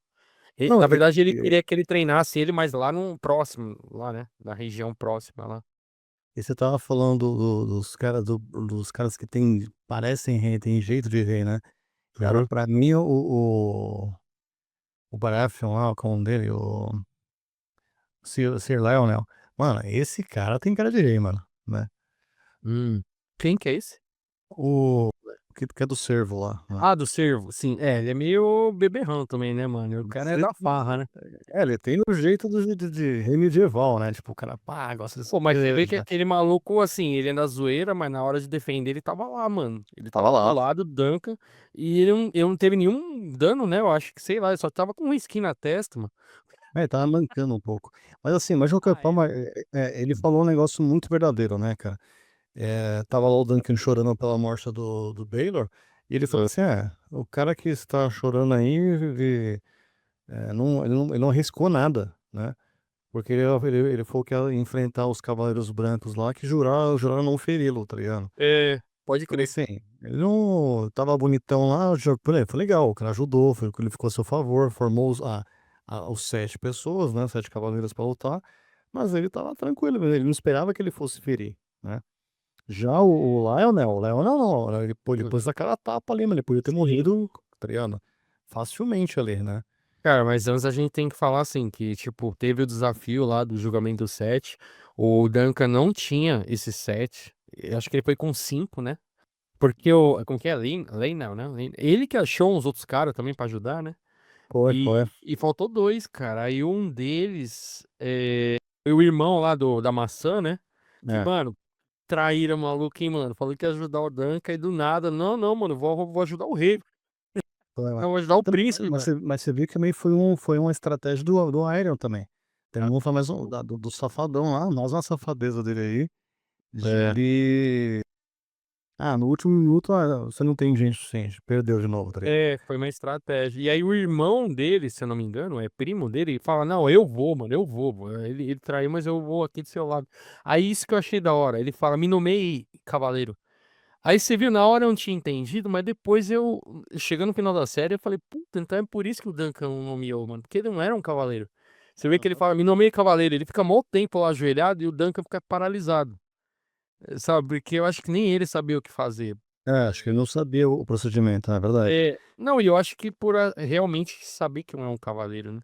Não, Na verdade, ele queria que ele treinasse ele, mas lá no próximo, lá, né? Na região próxima lá. e você estava falando dos caras que parecem rei, tem jeito de rei, né. Cara, Uhum. pra mim o Baratheon lá, qual é o nome dele? O Sir Lionel. Mano, esse cara tem cara de rei, mano, né. Quem que é esse? O que é do Cervo lá, né. Ah, do Cervo, sim. É, ele é meio beberrão também, né, mano? O cara é da farra, né? Ele tem o jeito de rei medieval, né, tipo, o cara, pá, gosta de Pô, mas você vê que cerveja. aquele maluco, assim, ele é na zoeira, mas na hora de defender ele tava lá, mano. Ele Tava tava do lá. lado do Duncan e ele não teve nenhum dano, né? Eu acho que, sei lá, ele só tava com um risquinho na testa, mano. É, tava mancando um pouco. Mas assim, mas de qualquer Ah, é? forma, ele falou um negócio muito verdadeiro, né, cara. Tava lá o Duncan chorando pela morte do Baylor, e ele falou assim: o cara que está chorando aí, ele não arriscou nada, né, porque ele falou que ia enfrentar os Cavaleiros Brancos lá, que juraram não feri-lo, tá ligado. É, pode Falei crer. assim, ele não tava bonitão lá, já falei: "Foi legal, o cara ajudou, ele ficou a seu favor, formou os 7 pessoas, né, 7 cavaleiros pra lutar, mas ele estava tranquilo, ele não esperava que ele fosse ferir, né". Já o Lionel não, ele pôs a cara a tapa ali, mano, ele podia ter Sim. morrido, tá ligado, facilmente ali, né. Cara, mas antes a gente tem que falar assim, que, tipo, teve o desafio lá do julgamento 7. O Duncan não tinha esse 7. Eu acho que ele foi com 5, né? Porque como que é? Lionel, né? Ele que achou uns outros caras também pra ajudar, né? Foi. E faltou dois, cara. Aí um deles foi o irmão lá da maçã, né? Que, É. mano, traíra maluco, hein, mano? Falou que ia ajudar o Duncan e do nada. Não, não, mano, vou ajudar o rei. Foi lá. Eu vou ajudar o Tam príncipe, mas mano. você viu que também foi uma estratégia do Aerion também. Tem um foi mais um do safadão lá, mais uma safadeza dele aí, de É. ele no último minuto, você não tem gente suficiente, perdeu de novo, tá ligado. É, foi uma estratégia. E aí o irmão dele, se eu não me engano, é primo dele, fala, não, eu vou, mano, eu vou. Mano. Ele traiu, mas eu vou aqui do seu lado. Aí isso que eu achei da hora. Ele fala, me nomeie cavaleiro. Aí você viu, na hora eu não tinha entendido, mas depois chegando no final da série, eu falei, puta, então é por isso que o Duncan não nomeou, mano, porque ele não era um cavaleiro. Você vê que ele Aham. fala, me nomeie cavaleiro, ele fica mó tempo lá ajoelhado e o Duncan fica paralisado, sabe? Porque eu acho que nem ele sabia o que fazer. Acho que ele não sabia o procedimento, é verdade. Não, e eu acho que por realmente saber que não é um cavaleiro, né?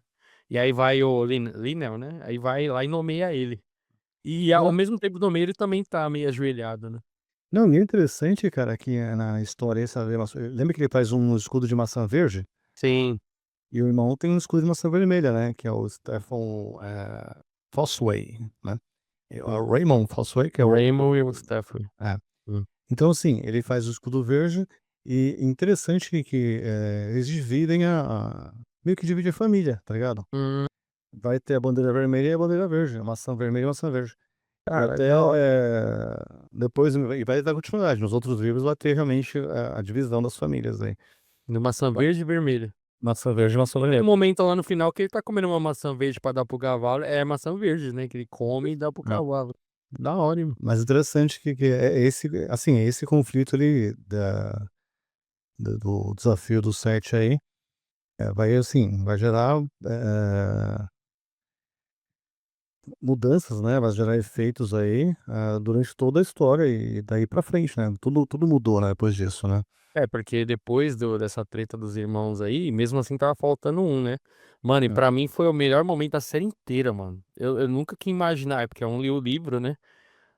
E aí vai o Linel, né? Aí vai lá e nomeia ele. E ao Não, mesmo tempo nomeia ele também tá meio ajoelhado, né? não, e é interessante, cara, que na história essa lembra que ele faz um escudo de maçã verde? Sim, E o irmão tem um escudo de maçã vermelha, né, que é o Stefan, Fosway, né. É sim. o Raymond Fosway, que é O o Raymond e o Stafford. é. Hum. Então, assim, ele faz o escudo verde e interessante que, eles dividem meio que divide a família, tá ligado? Hum, Vai ter a bandeira vermelha e a bandeira verde, a maçã vermelha e a maçã verde. E cara, é até, da hora. depois vai dar continuidade, nos outros livros vai ter realmente a divisão das famílias aí. No maçã Vai verde e vermelha. maçã verde e maçã E tem um vermelha. momento lá no final que ele tá comendo uma maçã verde pra dar pro cavalo. É maçã verde, né? Que ele come e dá pro É. cavalo. Da hora, hein? Mas interessante que é esse, assim, esse conflito ali do desafio do 7 aí, vai assim, vai gerar, mudanças, né, vai gerar efeitos aí, durante toda a história e daí pra frente, né, tudo mudou, né, depois disso, né. É, porque depois dessa treta dos irmãos aí, mesmo assim tava faltando um, né? Mano, e É. pra mim foi o melhor momento da série inteira, mano. Eu nunca que imaginar, é porque eu não li o livro, né?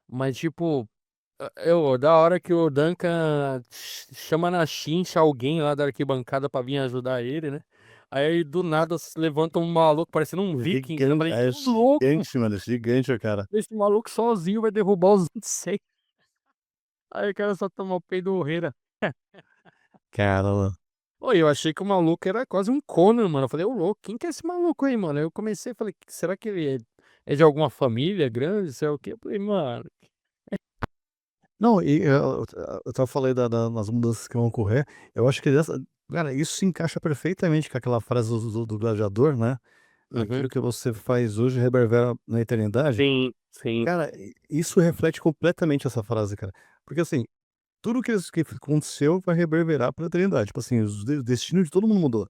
Mas, tipo, da hora que o Duncan chama na chincha alguém lá da arquibancada pra vir ajudar ele, né? Aí do nada se levanta um maluco parecendo um viking. Eu falei, ô louco, Gigante, mano, gigante, cara. esse maluco sozinho vai derrubar os 26. Aí o cara só tomou o peido do rei. Caramba. Oi, eu achei que o maluco era quase um Conan, mano. Eu falei, ô louco, quem que é esse maluco aí, mano? Aí eu comecei, falei, será que ele é de alguma família grande, sei lá o quê? Eu falei, mano, Não, e eu até falei das mudanças que vão ocorrer, eu acho que cara, isso se encaixa perfeitamente com aquela frase do gladiador, né, uhum. "Aquilo que você faz hoje reverbera na eternidade". Sim, sim. Cara, isso reflete completamente essa frase, cara. Porque, assim, tudo que aconteceu vai reverberar pra eternidade. Tipo assim, o destino de todo mundo mudou.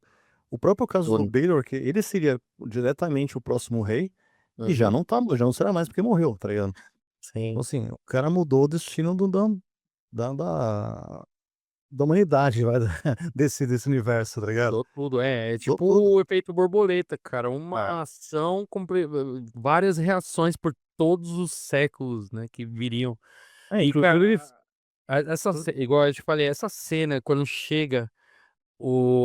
O próprio caso do Tudo. Baylor, que ele seria diretamente o próximo rei, e já Uhum. não tá, já não será mais porque morreu, tá ligado? Então, Sim. assim, o cara mudou o destino da da da humanidade, vai, desse universo, tá ligado? Mudou tudo. É Mudou tipo tudo. o efeito borboleta, cara. É. Uma ação, várias reações por todos os séculos, né, que viriam. E, cara, Inclusive eles igual eu te falei, essa cena, quando chega.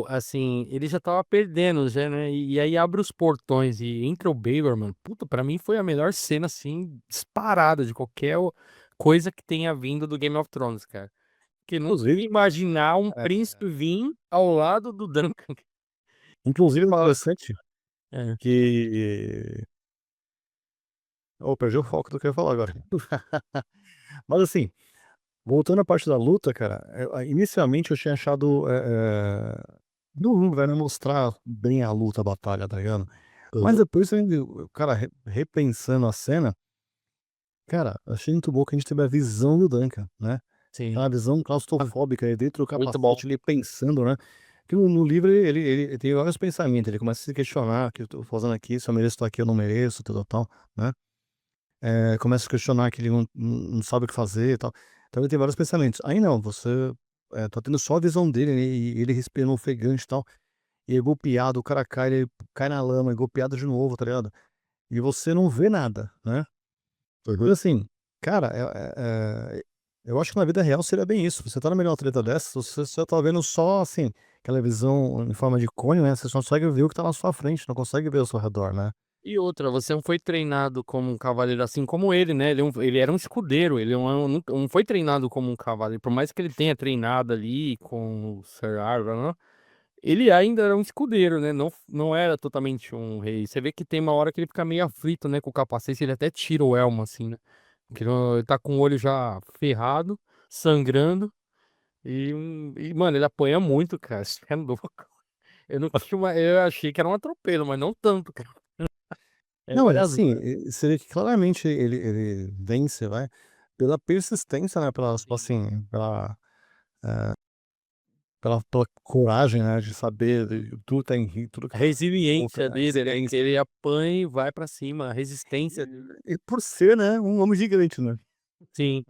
Assim, ele já estava perdendo já, né, e aí abre os portões e entra o Baylor, mano, puta, pra mim foi a melhor cena, assim, disparada de qualquer coisa que tenha vindo do Game of Thrones, cara. Porque não inclusive imaginar um é, príncipe vir ao lado do Duncan. inclusive é Fala. interessante É, que perdi o foco do que eu ia falar agora. Mas assim, voltando à parte da luta, cara, inicialmente eu tinha achado, não vai mostrar bem a luta, a batalha, tá ligado? Mas uhum. depois cara, repensando a cena, cara, achei muito bom que a gente teve a visão do Duncan, né? Sim. Aquela visão Ah, claustrofóbica aí dentro do muito bom. capacete, ele pensando, né? Que no livro ele tem vários pensamentos, ele começa a se questionar: "O que eu tô fazendo aqui? Se eu mereço estar aqui, eu não mereço", tal, tal, tal, né? Começa a questionar que ele não sabe o que fazer e tal. Então ele tem vários pensamentos. Aí não, você, tá tendo só a visão dele, né, e ele respirando ofegante e tal, e é golpeado, o cara cai, ele cai na lama, é golpeado de novo, tá ligado? E você não vê nada, né? Uhum. Então assim, cara, eu acho que na vida real seria bem isso, você tá no meio de uma treta dessa, você só tá vendo só, assim, aquela visão em forma de cone, né, você só consegue ver o que tá na sua frente, não consegue ver ao seu redor, né. E outra, você não foi treinado como um cavaleiro assim como ele, né? Ele era um escudeiro, ele não foi treinado como um cavaleiro. Por mais que ele tenha treinado ali com o Sir Arthur, né? Ele ainda era um escudeiro, né? Não era totalmente um rei. Você vê que tem uma hora que ele fica meio aflito, né? Com o capacete, ele até tira o elmo, assim, né? Porque ele tá com o olho já ferrado, sangrando. Mano, ele apanha muito, cara. Isso é louco. Eu achei que era um atropelo, mas não tanto, cara. É Não, várias assim, vezes. você vê que claramente ele vence, vai, pela persistência, né, pela tipo assim, pela coragem, né, de saber de tudo tá em tudo que A tá contra resiliência a dele, né? Que resiliência. ele apanha e vai pra cima. A resistência dele. E por ser, né, um homem gigante, né. Sim.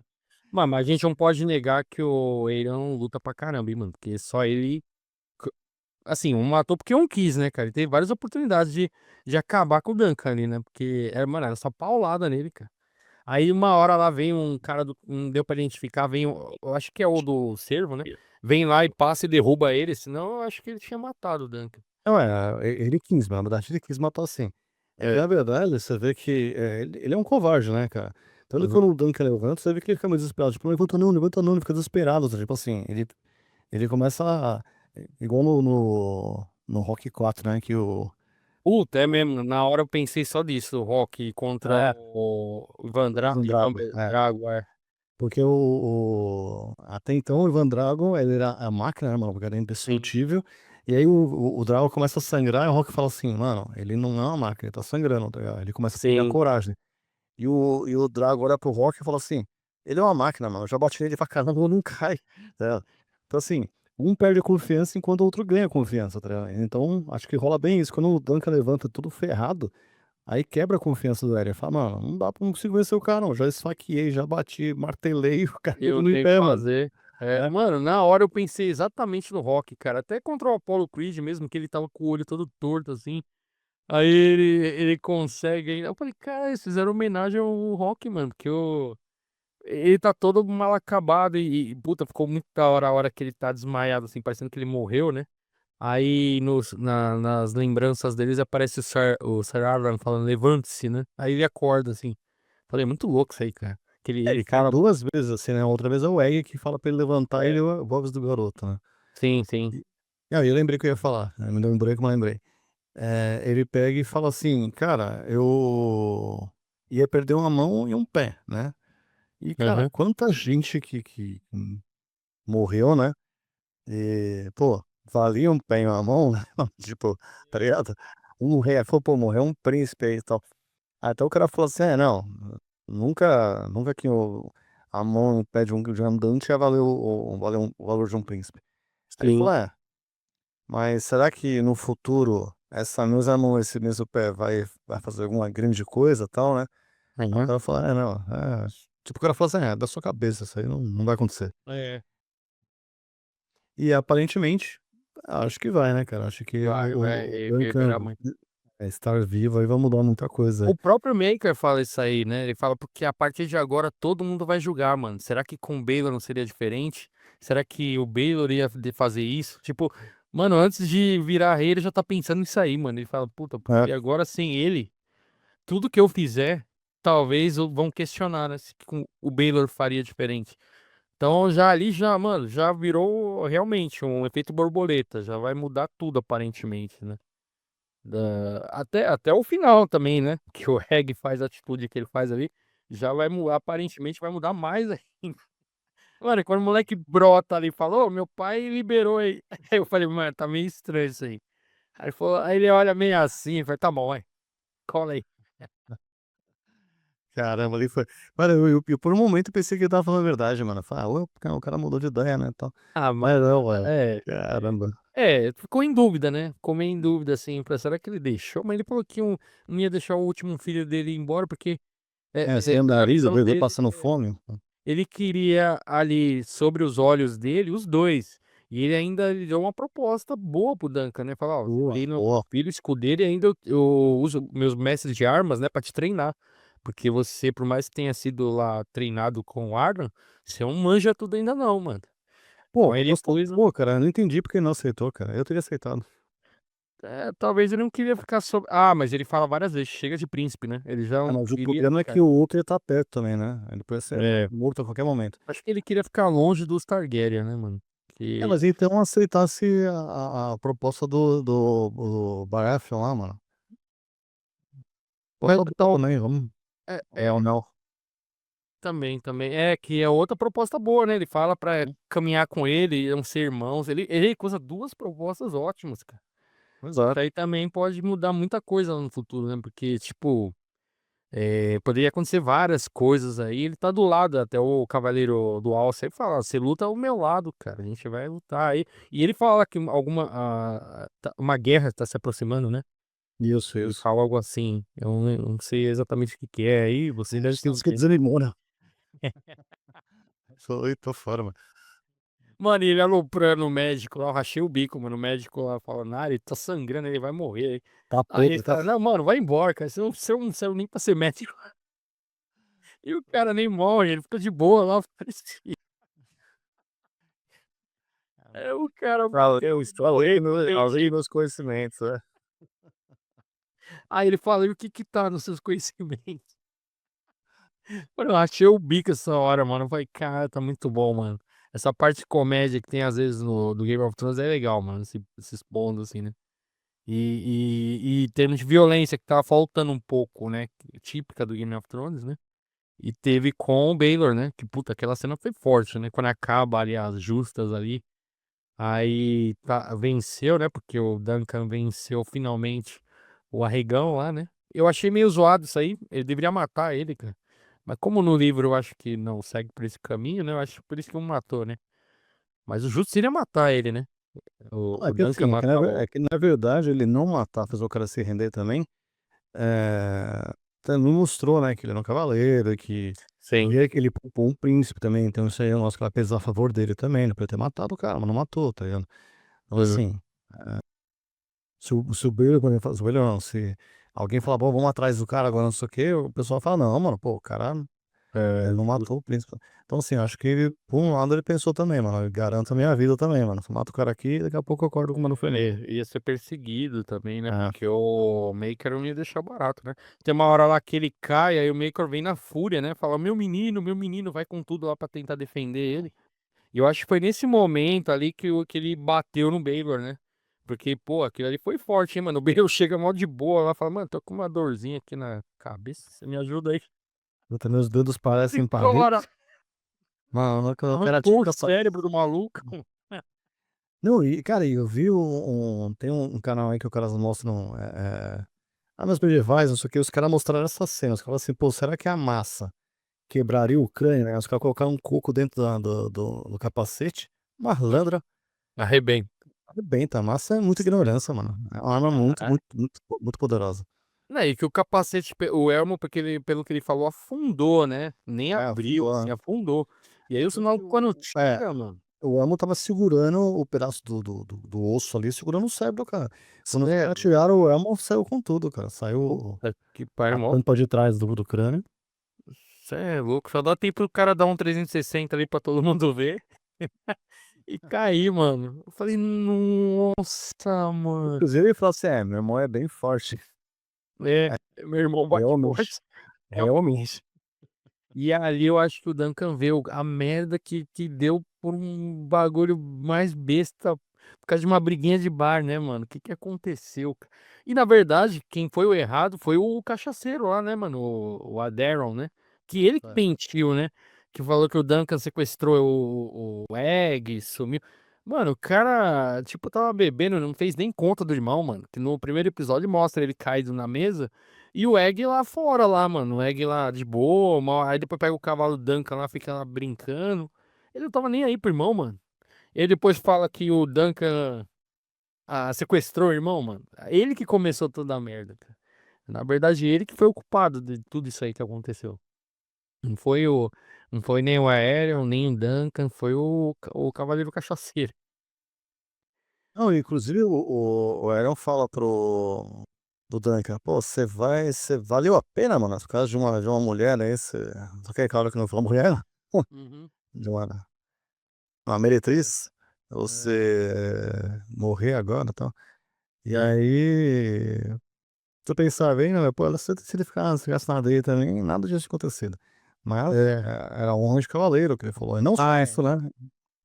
Mas a gente não pode negar que o Eiran luta pra caramba, hein, mano. Porque só ele. Assim, um matou porque um quis, né, cara? Ele teve várias oportunidades de acabar com o Duncan ali, né? Porque, mano, era só paulada nele, cara. Aí uma hora lá vem um cara do. Não deu pra identificar, vem. Eu acho que é o do servo, né? Vem lá e passa e derruba ele, senão eu acho que ele tinha matado o Duncan. Não, ele quis, mas na verdade ele quis matar sim. É que É. na verdade você vê que ele é um covarde, né, cara? Tanto que Uhum. quando o Duncan levanta, você vê que ele fica meio desesperado. Tipo, levanta não, ele fica desesperado. Tipo assim, ele começa igual no Rock 4, né? Que o. Puta, é mesmo. Na hora eu pensei só disso, o Rock contra É, o Ivan um Drago. Drago, é. Porque até então o Ivan Drago, ele era a máquina, né, mano? Porque era Sim. indestrutível. E aí o Drago começa a sangrar e o Rock fala assim, mano, ele não é uma máquina, ele tá sangrando, tá ligado? Ele começa a criar Sim. coragem. E o Drago olha pro Rock e fala assim, ele é uma máquina, mano, eu já bati nele pra caramba, não cai, tá ligado? Então assim, um perde a confiança enquanto o outro ganha confiança, tá ligado? Então, acho que rola bem isso. Quando o Duncan levanta tudo ferrado, aí quebra a confiança do Eren. Fala, mano, não consigo vencer o cara, não. Já esfaqueei, já bati, martelei, o cara Eu continua em tenho que pé, mano. fazer. É, É, mano, na hora eu pensei exatamente no Rock, cara. Até contra o Apollo Creed mesmo, que ele tava com o olho todo torto, assim. Aí ele consegue ainda. Eu falei, cara, eles fizeram homenagem ao Rock, mano. Que ele tá todo mal acabado puta, ficou muito da hora a hora que ele tá desmaiado, assim, parecendo que ele morreu, né? Aí nas lembranças deles aparece o Sir Aaron falando, levante-se, né? Aí ele acorda, assim. Falei, muito louco isso aí, cara. Que ele ele cai fala. duas vezes, assim, né? Outra vez é o Egg que fala pra ele levantar e ele É. é o voz do garoto, né? Sim, sim. E, eu lembrei que eu ia falar, né? Me deu um branco, mas lembrei. Ele pega e fala assim, cara, eu ia perder uma mão e um pé, né? E, cara, Aham. quanta gente que morreu, né? E, pô, valia um pé e uma mão, né? Tipo, tá ligado? Um rei, falou, pô, morreu um príncipe aí e tal. Até o cara falou assim, não, nunca que a mão e o pé de um andante ia valer o valor de um príncipe. Aí ele Sim. falou, mas será que no futuro essa mesma mão, esse mesmo pé vai fazer alguma grande coisa e tal, né? Aí o Aham. cara falou, não, tipo, o cara falou assim, da sua cabeça, isso aí não vai acontecer. É. E aparentemente, acho que vai, né, cara? Acho que Vai o reverberar Duncan muito. estar vivo aí vai mudar muita coisa. O próprio Maker fala isso aí, né? Ele fala porque a partir de agora todo mundo vai julgar, mano. Será que com o Baylor não seria diferente? Será que o Baylor ia fazer isso? Tipo, mano, antes de virar rei, ele já tá pensando nisso aí, mano. Ele fala, puta, É, porque agora sem ele, tudo que eu fizer, talvez vão questionar, né? Se o Baylor faria diferente. Então já ali já, mano, já virou realmente um efeito borboleta. Já vai mudar tudo aparentemente, né? Até o final também, né? Que o Reg faz a atitude que ele faz ali, já vai mudar, aparentemente vai mudar mais ainda. Mano, quando o moleque brota ali e falou, "Ô, meu pai liberou aí." Aí eu falei, mano, tá meio estranho isso aí. Aí ele olha meio assim, fala, tá bom, vai, cola aí. caramba, ali foi. Mano, eu por um momento pensei que ele tava falando a verdade, mano. Eu falei, o cara mudou de ideia, né, tal. Ah, Mas não, mano. é, Caramba. ficou em dúvida, né? Ficou meio em dúvida, assim, será que ele deixou? Mas ele falou que não ia deixar o último filho dele ir embora, porque Sem a nariz, visão ele dele. passando fome. Ele queria ali sobre os olhos dele os dois. E ele ainda deu uma proposta boa pro Duncan, né? Falar, ó, Boa, treino boa. filho escudeiro e ainda eu uso meus mestres de armas, né, pra te treinar. Porque você, por mais que tenha sido lá treinado com o Ardan, você não manja tudo ainda não, mano. Pô, Então ele gostou. pôs, Pô, cara, eu não entendi porque ele não aceitou, cara. Eu teria aceitado. talvez ele não queria ficar sobre. Ah, mas ele fala várias vezes, chega de príncipe, né? Ele já Ah, não mas o queria problema é que ficar. o outro ia tá perto também, né? Ele pode ser É, morto a qualquer momento. acho que ele queria ficar longe dos Targaryen, né, mano? Que Mas então aceitasse a proposta do Baratheon lá, mano. mas Proposta boa tal, também, vamos. é, É ou não? também. É que é outra proposta boa, né? Ele fala pra caminhar com ele, iam ser irmãos. Ele recusa duas propostas ótimas, cara. Isso Exato. aí também pode mudar muita coisa no futuro, né? Porque, tipo, poderia acontecer várias coisas aí. Ele tá do lado, até o Cavaleiro do Alce aí fala: você luta ao meu lado, cara. A gente vai lutar aí. E ele fala que uma guerra tá se aproximando, né? Isso, Ele isso. fala algo assim. Eu não sei exatamente o que que é aí, você deve Isso saber. quer dizer limona. Falei, tô fora, mano. Mano, e ele aloprando o médico lá, eu rachei o bico, mano. O médico lá falando, ah, ele tá sangrando, ele vai morrer. Tá Aí ele podre, tá. fala, não, mano, vai embora, cara. Você não serve nem pra ser médico. E o cara nem morre, ele fica de boa lá, parecia. É o cara. Eu falei meus conhecimentos, né? Aí ele fala, e o que que tá nos seus conhecimentos? Mano, eu achei o bico essa hora, mano. Eu falei, cara, tá muito bom, mano. Essa parte de comédia que tem às vezes no do Game of Thrones é legal, mano. Esses pontos, assim, né? E termos de violência que tava faltando um pouco, né? Típica do Game of Thrones, né? E teve com o Baylor, né? Que puta, aquela cena foi forte, né? Quando acaba ali as justas ali. Aí venceu, né? Porque o Duncan venceu finalmente o arregão lá, né? Eu achei meio zoado isso aí. Ele deveria matar ele, cara. Mas como no livro eu acho que não segue por esse caminho, né? Eu acho que por isso que não matou, né? Mas o justo seria matar ele, né? É O que Duncan assim, matar é que na verdade ele não matar, fez o cara se render também. Também mostrou, né, que ele era um cavaleiro, Sim. que ele poupou um príncipe também. Então isso aí é um negócio que vai pesar a favor dele também. Não podia ter matado o cara, mas não matou, tá ligado? Então Uhum. assim, se o Baylor, por exemplo, se o Baylor não, se alguém falar, bom, vamos atrás do cara agora, não sei o quê, o pessoal fala, não, mano, pô, o cara. Ele É, não matou o príncipe. Então, assim, acho que ele, por um lado, ele pensou também, mano. Eu garanto a minha vida também, mano. Se eu mato o cara aqui, daqui a pouco eu acordo com uma feliz. ia ser perseguido também, né? É, Porque o Maker não ia deixar barato, né? Tem uma hora lá que ele cai, aí o Maker vem na fúria, né? Fala, meu menino, vai com tudo lá pra tentar defender ele. E eu acho que foi nesse momento ali que ele bateu no Baylor, né? Porque, pô, aquilo ali foi forte, hein, mano? O Baylor chega mal de boa lá, fala, mano, tô com uma dorzinha aqui na cabeça, você me ajuda aí. puta, meus dedos Ele parecem chora, palitos. Mano, o cara tinha arrancou o capaz. cérebro do maluco. Não, e, cara, eu vi tem um canal aí que os caras mostram armas medievais, não sei o que, os caras mostraram essa cena. Os caras falaram assim, pô, será que a massa quebraria o crânio, né? Os caras colocaram um coco dentro do capacete, malandra, Arrebenta. arrebenta. A massa é muita ignorância, mano. É uma arma muito poderosa. Não, e que o capacete, o elmo, porque pelo que ele falou, afundou, né? Nem É, abriu, assim, afundou. E aí o sinal quando é, tira, mano. o amo tava segurando o pedaço do osso ali, segurando o cérebro, cara. Quando os caras Sério? tiraram o elmo, saiu com tudo, cara. Saiu Puta que pariu, a mó. tampa de trás do crânio. Cê é louco. Só dá tempo pro cara dar um 360 ali pra todo mundo ver e cair, mano. Eu falei, nossa, mano. Inclusive, ele falou assim: meu irmão é bem forte. É, É, meu irmão bate realmente. forte. Realmente. E ali eu acho que o Duncan vê a merda que deu por um bagulho mais besta, por causa de uma briguinha de bar, né, mano? O que que aconteceu, cara? E na verdade, quem foi o errado foi o cachaceiro lá, né, mano? O Adaron, né? Que ele que É. mentiu, né? Que falou que o Duncan sequestrou o Egg, sumiu. Mano, o cara, tipo, tava bebendo, não fez nem conta do irmão, mano. Que no primeiro episódio mostra ele caído na mesa. E o Egg lá fora, lá, mano. O Egg lá de boa. Aí depois pega o cavalo Duncan lá, fica lá brincando. Ele não tava nem aí pro irmão, mano. Ele depois fala que o Duncan sequestrou o irmão, mano. Ele que começou toda a merda, cara. Na verdade, ele que foi o culpado de tudo isso aí que aconteceu. Não foi o. Não foi nem o Aerion, nem o Duncan, foi o Cavaleiro Cachaceiro. Não, inclusive o Aaron fala do Duncan, pô, você valeu a pena, mano, por causa de uma mulher, né? Só que é claro que não foi uma mulher, Uhum. de uma meretriz, É, você morrer agora e tal. E sim. aí, se eu pensar bem, né, pô, se ele ficasse na dele também, nada disso tinha acontecido. Mas É. era um anjo cavaleiro que ele falou, e não só Ah, isso, né?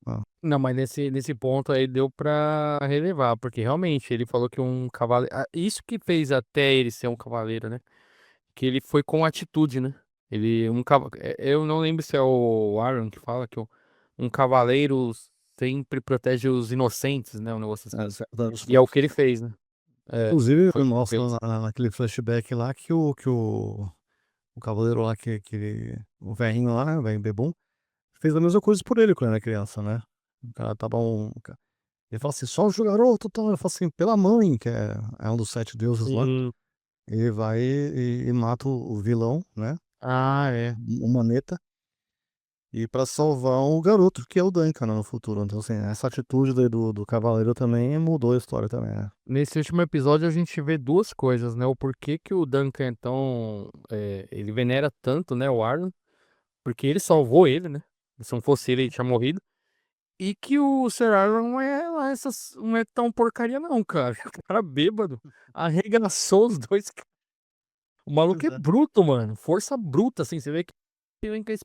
Ah, não, mas nesse ponto aí deu pra relevar, porque realmente ele falou que um cavaleiro. Isso que fez até ele ser um cavaleiro, né? Que ele foi com atitude, né? Eu não lembro se é o Aaron que fala que um cavaleiro sempre protege os inocentes, né? Um negócio assim. E é o que ele fez, né? É, inclusive, foi, mostra foi- naquele flashback lá que o cavaleiro lá, o velhinho lá, né, o velho bebum, fez a mesma coisa por ele quando era criança, né? O cara tava ele fala assim, só o garoto, tal. Ele fala assim, pela mãe, que é um dos sete deuses lá. Sim. Ele vai e mata o vilão, né? Ah, é. O Maneta. e pra salvar o garoto, que é o Duncan, né, no futuro. Então, assim, essa atitude do Cavaleiro também mudou a história também, né? Nesse último episódio a gente vê duas coisas, né? O porquê que o Duncan, então, ele venera tanto, né, o Arlon, porque ele salvou ele, né? Se não fosse ele, ele tinha morrido. E que o Sir Arlon não é lá não é tão porcaria não, cara. O cara bêbado arregaçou os dois. O maluco Pois é é. bruto, mano. Força bruta, assim. Você vê que ele que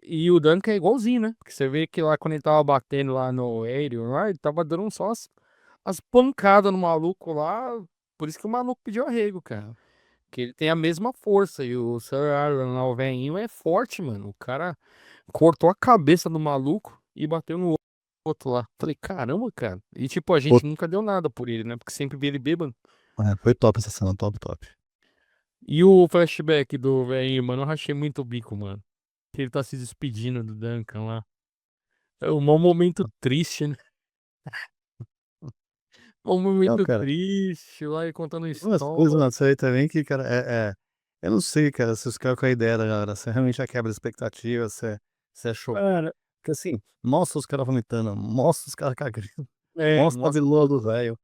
e o Duncan é igualzinho, né? Porque você vê que lá quando ele tava batendo lá no Aerion, lá, ele tava dando só as pancadas no maluco lá. Por isso que o maluco pediu arrego, cara. Que ele tem a mesma força. E o Sir Arlon lá, o velhinho, é forte, mano. O cara cortou a cabeça do maluco e bateu no outro lá. Falei, caramba, cara. E tipo, a Pô, gente nunca deu nada por ele, né? Porque sempre vi ele bêbado. foi top essa cena, top, top. E o flashback do velhinho, mano, eu rachei muito o bico, mano. Que ele tá se despedindo do Duncan lá. É um mau momento triste, né? Um Não, momento cara, triste, lá ele contando umas coisas história. na série também que, cara, eu não sei, cara, se os caras com a ideia da galera, se realmente já quebra a expectativa, se é show. Cara, Porque assim, mostra os caras vomitando, mostra os caras cagando, mostra a nossa, vilã do velho.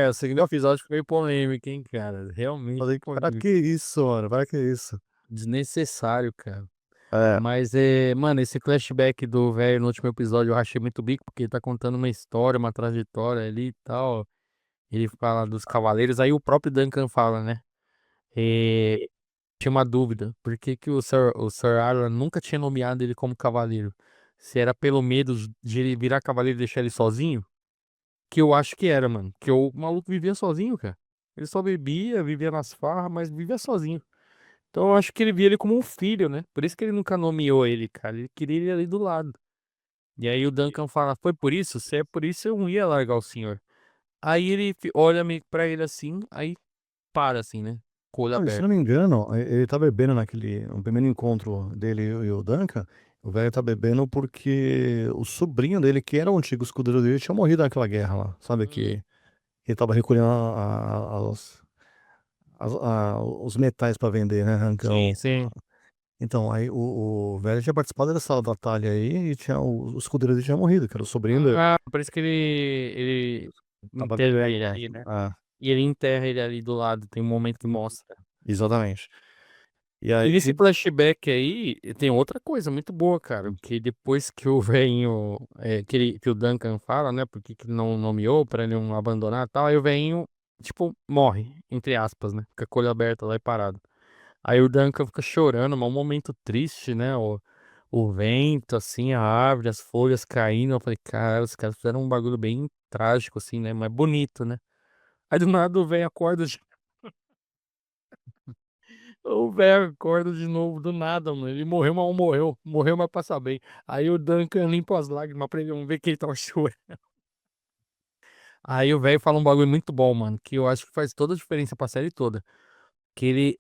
o segundo episódio foi meio polêmico, hein, cara. Realmente Falei, para polêmico. que isso, mano? Para que isso? Desnecessário, cara. É, Mas, mano, esse flashback do velho no último episódio eu achei muito bico, porque ele tá contando uma história, uma trajetória ali e tal. Ele fala dos cavaleiros, aí o próprio Duncan fala, né? E tinha uma dúvida, por que que o Sir Arlan nunca tinha nomeado ele como cavaleiro? Se era pelo medo de ele virar cavaleiro e deixar ele sozinho? Que eu acho que era, mano. Que o maluco vivia sozinho, cara. Ele só bebia, vivia nas farras, mas vivia sozinho. Então eu acho que ele via ele como um filho, né? Por isso que ele nunca nomeou ele, cara. Ele queria ele ali do lado. E aí o Duncan fala, foi por isso? Se é por isso, eu não ia largar o senhor. Aí ele olha meio que pra ele assim, aí para assim, né? Com o olho não, e se aberto. não me engano, ele tá bebendo no primeiro encontro dele e o Duncan, o velho tá bebendo porque o sobrinho dele, que era o antigo escudeiro dele, tinha morrido naquela guerra lá, sabe? Hum. Que ele tava recolhendo os metais pra vender, né? Sim, Então, sim. então aí o velho tinha participado dessa batalha aí e tinha, o escudeiro dele tinha morrido, que era o sobrinho dele. Ah, por isso que ele Tava enterra ele bebendo. ali, né? Ah, E ele enterra ele ali do lado, tem um momento que mostra. exatamente. E E nesse aí, flashback aí, tem outra coisa muito boa, cara, que depois que o velhinho, que o Duncan fala, né, porque que não nomeou pra ele não abandonar e tal, aí o velhinho, tipo, morre, entre aspas, né, fica com o olho aberto lá e parado. Aí o Duncan fica chorando, mas um momento triste, né, o vento, assim, a árvore, as folhas caindo, eu falei, cara, os caras fizeram um bagulho bem trágico, assim, né, mas bonito, né. Aí do nada o velho acorda. O velho acorda de novo do nada, mano. Ele morreu, mas não morreu. Morreu, mas passa bem. Aí o Duncan limpa as lágrimas pra ele não ver que ele tava chorando. Aí o velho fala um bagulho muito bom, mano. Que eu acho que faz toda a diferença pra série toda. Que ele.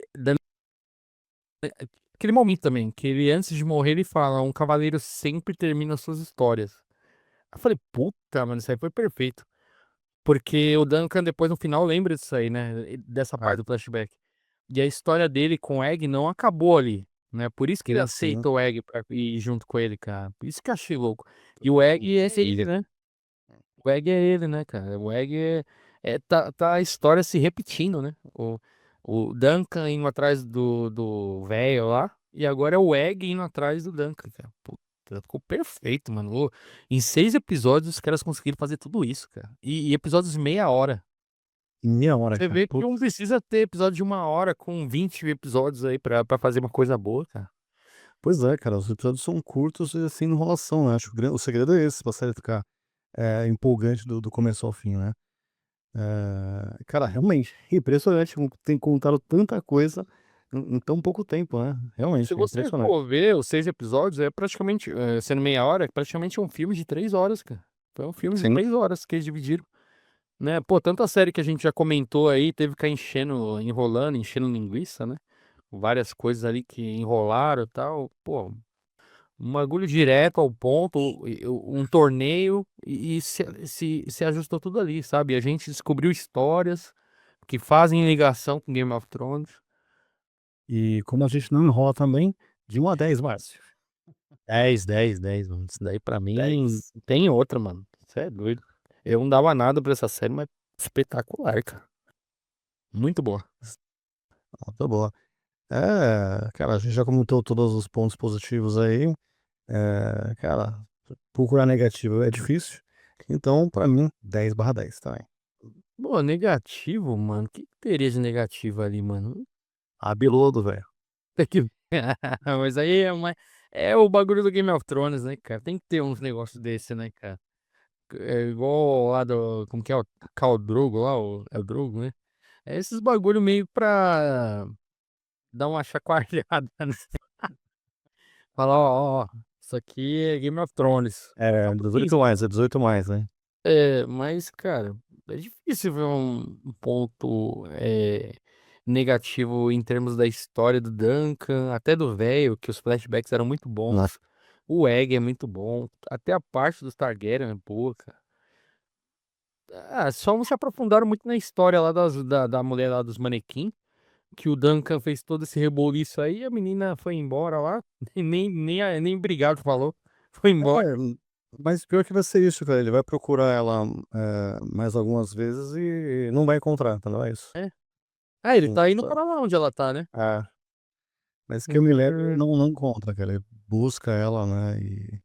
Aquele momento também. Que ele, antes de morrer, ele fala: um cavaleiro sempre termina suas histórias. Eu falei, puta, mano, isso aí foi perfeito. Porque o Duncan, depois no final, lembra disso aí, né? Dessa parte ah, do flashback. E a história dele com o Egg não acabou ali, né? Por isso que ele sim. aceita o Egg pra ir junto com ele, cara. Por isso que eu achei louco. E o Egg é ele, né? O Egg é ele, né, cara? O Egg tá a história se repetindo, né? O Duncan indo atrás do velho lá. E agora é o Egg indo atrás do Duncan, cara. Puta, ficou perfeito, mano. Em 6 episódios, os caras conseguiram fazer tudo isso, cara. E episódios de meia hora. Meia hora, Você cara. vê que não Putz. precisa ter episódio de 1 hora com 20 episódios aí pra fazer uma coisa boa, cara. Pois é, cara, os episódios são curtos e sem enrolação, né? Acho que o segredo é esse, pra série ficar empolgante do começo ao fim, né? Cara, realmente, impressionante como tem contado tanta coisa em tão pouco tempo, né? Se Realmente, é você impressionante. for ver os 6 episódios, é praticamente, sendo meia hora, é praticamente um filme de 3 horas, cara. Foi um filme de Sim. 3 horas que eles dividiram, né? Pô, tanta série que a gente já comentou aí, teve que ficar enchendo, enrolando, enchendo linguiça, né? Várias coisas ali que enrolaram e tal. Pô, um bagulho direto ao ponto, um torneio, e se ajustou tudo ali, sabe? A gente descobriu histórias que fazem ligação com Game of Thrones. E como a gente não enrola também, de 1 a 10, Márcio. 10, mano. Isso daí pra mim 10. tem outra, mano. Você é doido. Eu não dava nada pra essa série, mas espetacular, cara. Muito boa. Tá boa. Cara, a gente já comentou todos os pontos positivos aí. Cara, procurar negativo é difícil. Então, pra mim, 10/10 também. Pô, negativo, mano. O que que teria de negativo ali, mano? Abelodo, velho. Tem que... Mas aí é, é o bagulho do Game of Thrones, né, cara? Tem que ter uns negócios desse, né, cara? É igual lá do. Como que é? O Khal Drogo lá? É o Drogo, né? É esses bagulho meio pra dar uma chacoalhada, né? Falar, ó, isso aqui é Game of Thrones. Só um pouquinho. 18 mais, é 18 mais, né? É, mas, cara, é difícil ver um ponto negativo em termos da história do Duncan, até do velho, que os flashbacks eram muito Na- bons. O Egg é muito bom. Até a parte dos Targaryen é boa, cara. Ah, só não se aprofundaram muito na história lá da mulher lá dos manequim, que o Duncan fez todo esse reboliço aí, a menina foi embora lá, nem obrigado falou, foi embora. É, mas pior que vai ser isso, cara. Ele vai procurar ela mais algumas vezes e não vai encontrar, entendeu? É isso. É. Ah, ele Sim, tá indo pra lá onde ela tá, né? é, mas que eu me lembro, ele Hum. não encontra, cara. Ele busca ela, né? E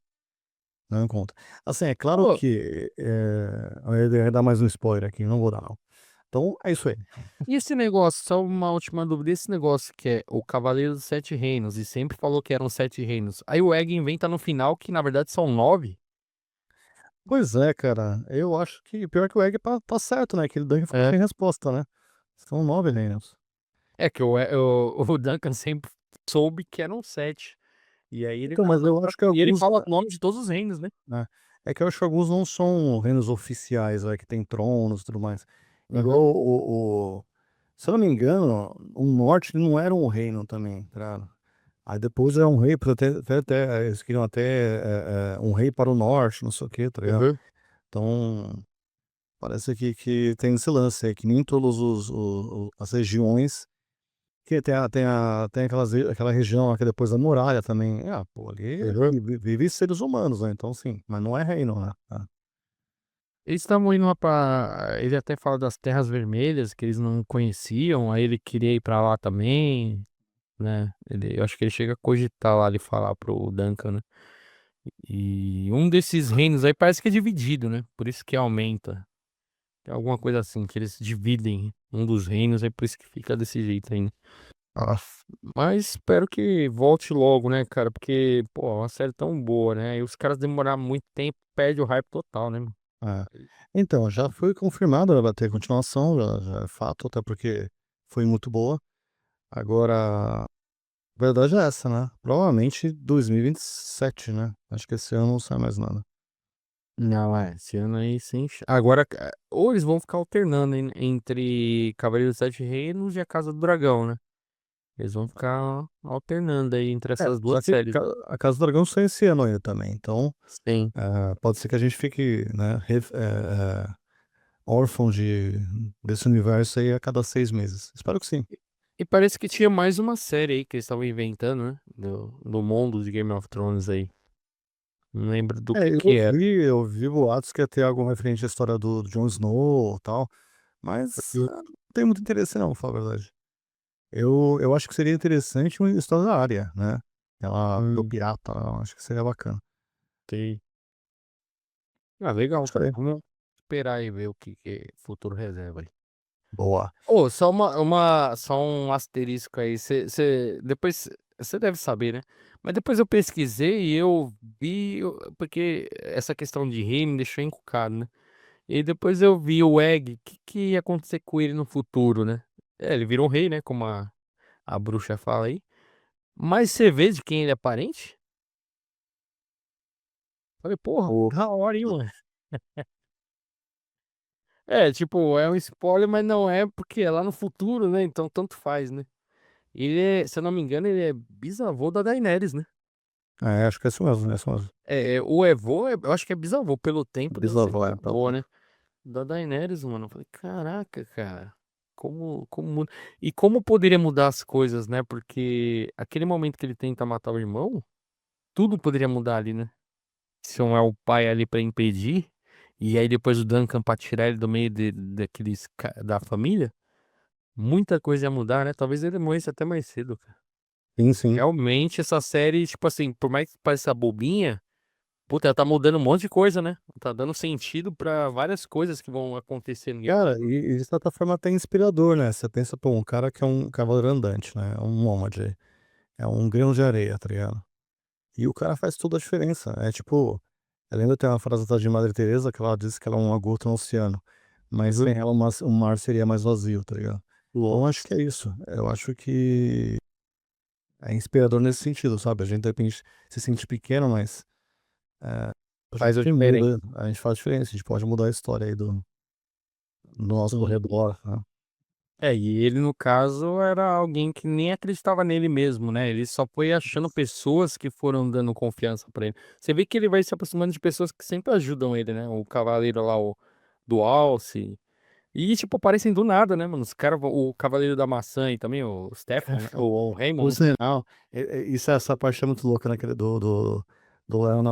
não encontra. Assim, é claro Ô, que. Eu ia dar mais um spoiler aqui, não vou dar, não. Então, é isso aí. e esse negócio, só uma última dúvida, esse negócio que é o Cavaleiro dos Sete Reinos, e sempre falou que eram sete reinos. Aí o Egg inventa no final que na verdade são nove. Pois é, cara. Eu acho que pior que o Egg tá certo, né? Que ele Duncan ficou É. sem resposta, né? São 9 reinos. É que o Duncan sempre soube que eram sete. E aí ele Então, vai mas lá eu acho que e ele alguns. fala o nome de todos os reinos, né? Né, é que eu acho que alguns não são reinos oficiais, vai, que tem tronos e tudo mais. Igual Aham. se eu não me engano, o norte ele não era um reino também, tá? Aí depois é um rei, até eles queriam até um rei para o norte, não sei o que, tá ligado? Aham. Então, parece que tem esse lance aí, que nem todos as regiões, que tem aquela região lá que é depois da muralha também. Pô, ali Aham. vive seres humanos, né? Então sim, mas não é reino, né? Eles estavam indo lá pra. Ele até fala das Terras Vermelhas, que eles não conheciam, aí ele queria ir pra lá também, né? Eu acho que ele chega a cogitar lá, ele falar pro Duncan, né? E um desses reinos aí parece que é dividido, né? Por isso que aumenta. Tem alguma coisa assim, que eles dividem um dos reinos, aí por isso que fica desse jeito aí, né? Mas espero que volte logo, né, cara? Porque, pô, é uma série tão boa, né? E os caras demorar muito tempo, perde o hype total, né, mano? É. Então, já foi confirmado, ela vai ter continuação, já é fato, até porque foi muito boa. Agora, a verdade é essa, né? Provavelmente 2027, né? Acho que esse ano não sai mais nada. Não, esse ano aí sim. Agora, ou eles vão ficar alternando entre Cavaleiro dos Sete Reinos e a Casa do Dragão, né? Eles vão ficar alternando aí entre essas Só duas que séries. a Casa do Dragão sai esse ano ainda também, então Sim. pode ser que a gente fique, né, órfão desse universo aí a cada 6 meses. Espero que sim. E parece que tinha mais uma série aí que eles estavam inventando, né? Do mundo de Game of Thrones aí. Não lembro do É, que era. eu vi boatos que ia ter algo referente à história do Jon Snow e tal, mas não tem muito interesse não, pra falar a verdade. Eu acho que seria interessante uma história da área, né? Ela do Hum, pirata, eu acho que seria bacana. tem. Ah, legal, Isso cara. aí. Vamos esperar e ver o que o futuro reserva aí. Boa. Ô, só um asterisco aí. Depois, você deve saber, né? Mas depois eu pesquisei e eu vi, porque essa questão de rei me deixou encucado, né? E depois eu vi o Egg, o que ia acontecer com ele no futuro, né? É, ele virou rei, né? Como a bruxa fala aí. Mas você vê de quem ele é parente? Falei, porra, O- da hora, hein, mano? É, tipo, é um spoiler, mas não é porque é lá no futuro, né? Então tanto faz, né? Ele é, se eu não me engano, ele é bisavô da Daenerys, né? Acho que é isso mesmo, é isso mesmo. O Evô, eu acho que é bisavô, pelo tempo deve ser Bisavó, então. bisavô, né? Da Daenerys, mano. Eu falei, caraca, cara. Como muda? E como poderia mudar as coisas, né? Porque aquele momento que ele tenta matar o irmão. tudo poderia mudar ali, né? Se não é o pai ali pra impedir, e aí depois o Duncan pra tirar ele do meio daqueles da família, muita coisa ia mudar, né? Talvez ele morresse até mais cedo, cara. Sim, sim. Realmente, essa série, tipo assim, por mais que pareça bobinha, puta, ela tá mudando um monte de coisa, né? Tá dando sentido pra várias coisas que vão acontecendo. Cara, e de certa forma até inspirador, né? Você pensa, pô, um cara que é um cavaleiro andante, né? É um nômade, é um grão de areia, tá ligado? E o cara faz toda a diferença. É tipo, eu lembro tem uma frase da de Madre Teresa que ela diz que ela é uma gota no oceano, mas sem ela o mar seria mais vazio, tá ligado? Então eu acho que é isso. Eu acho que é inspirador nesse sentido, sabe? A gente de repente se sente pequeno, mas a Faz a gente diferença. muda, a gente faz diferença, a gente pode mudar a história aí do nosso redor, né? É, e ele, no caso, era alguém que nem acreditava nele mesmo, né? Ele só foi achando pessoas que foram dando confiança pra ele. Você vê que ele vai se aproximando de pessoas que sempre ajudam ele, né? O cavaleiro lá, o do Alce. E, tipo, aparecem do nada, né, mano? Os caras, o cavaleiro da maçã aí também, o Stefan, né? O Por Raymond. sinal, isso essa parte é muito louca, naquele do Leon,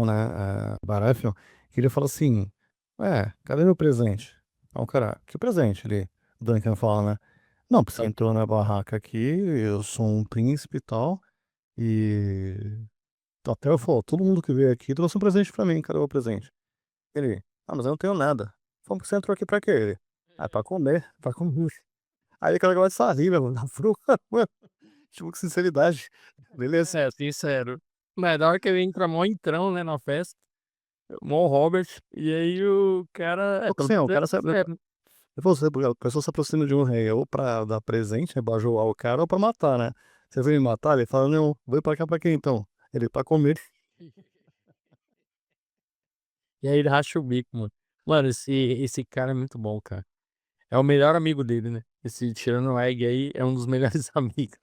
né, Baratheon, que ele fala assim: "Ué, cadê meu presente?" Aí o cara: "Que presente?" O Duncan fala, né: "Não, porque você entrou na barraca aqui, eu sou um príncipe e tal, e até eu falo, todo mundo que veio aqui trouxe um presente pra mim, cadê o presente?" Ele: "Ah, mas eu não tenho nada." "Como que você entrou aqui pra quê?" Ele: "Ah, pra comer, pra comer." Aí o cara começa a rir, meu, na fruta, mano. Tipo, com sinceridade. Beleza. É, sincero. Mas na hora que ele entra mó entrão, né, na festa, mó Robert, e aí o cara, Tipo assim, ó, o tudo é cara sabe. sincero. Você, a pessoa se aproxima de um rei ou pra dar presente, né, bajular o cara, ou pra matar, né? Você veio me matar? Ele fala: "Não, veio pra cá pra quê então?" Ele: "Pra comer." E aí ele racha o bico, mano. Mano, esse cara é muito bom, cara. É o melhor amigo dele, né? Esse tirando o Egg aí é um dos melhores amigos.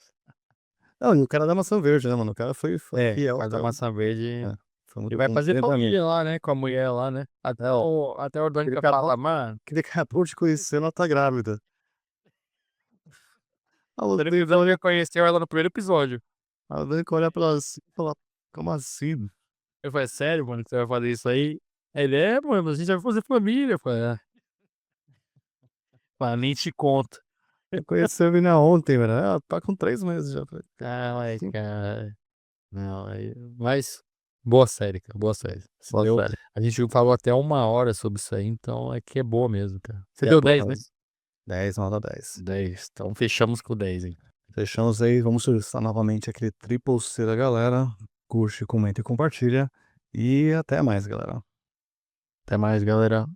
Não, e o cara da maçã verde, né, mano? O cara foi É, fiel faz a até maçã verde. é, foi E muito vai bom. fazer Grande amigo. família lá, né? Com a mulher lá, né? É, ó, Até o ele Duncan acabou fala, mano. que ele acabou de conhecer, ela tá grávida. Aí o O Duncan Duncan olha já conheceu ela no primeiro episódio. aí o Duncan olha pra ela assim e fala: "Como assim?" Eu falei, sério, mano, que você vai fazer isso aí? Aí ele, mano, a gente vai fazer família. Eu falei, nem te conto. Ele conheceu a mina ontem, velho. Ela tá com 3 meses já. Falei: Ai, "Sim, cara. Não, mas boa série, cara, boa série. Você boa deu, série." a gente falou até 1 hora sobre isso aí, então é que é boa mesmo, cara. Você E é deu boa 10, né? mesmo. 10, nota 10. 10. Então fechamos com 10, hein? Fechamos aí, vamos solicitar novamente aquele triple C da galera. Curte, comenta e compartilha. E até mais, galera. Até mais, galera.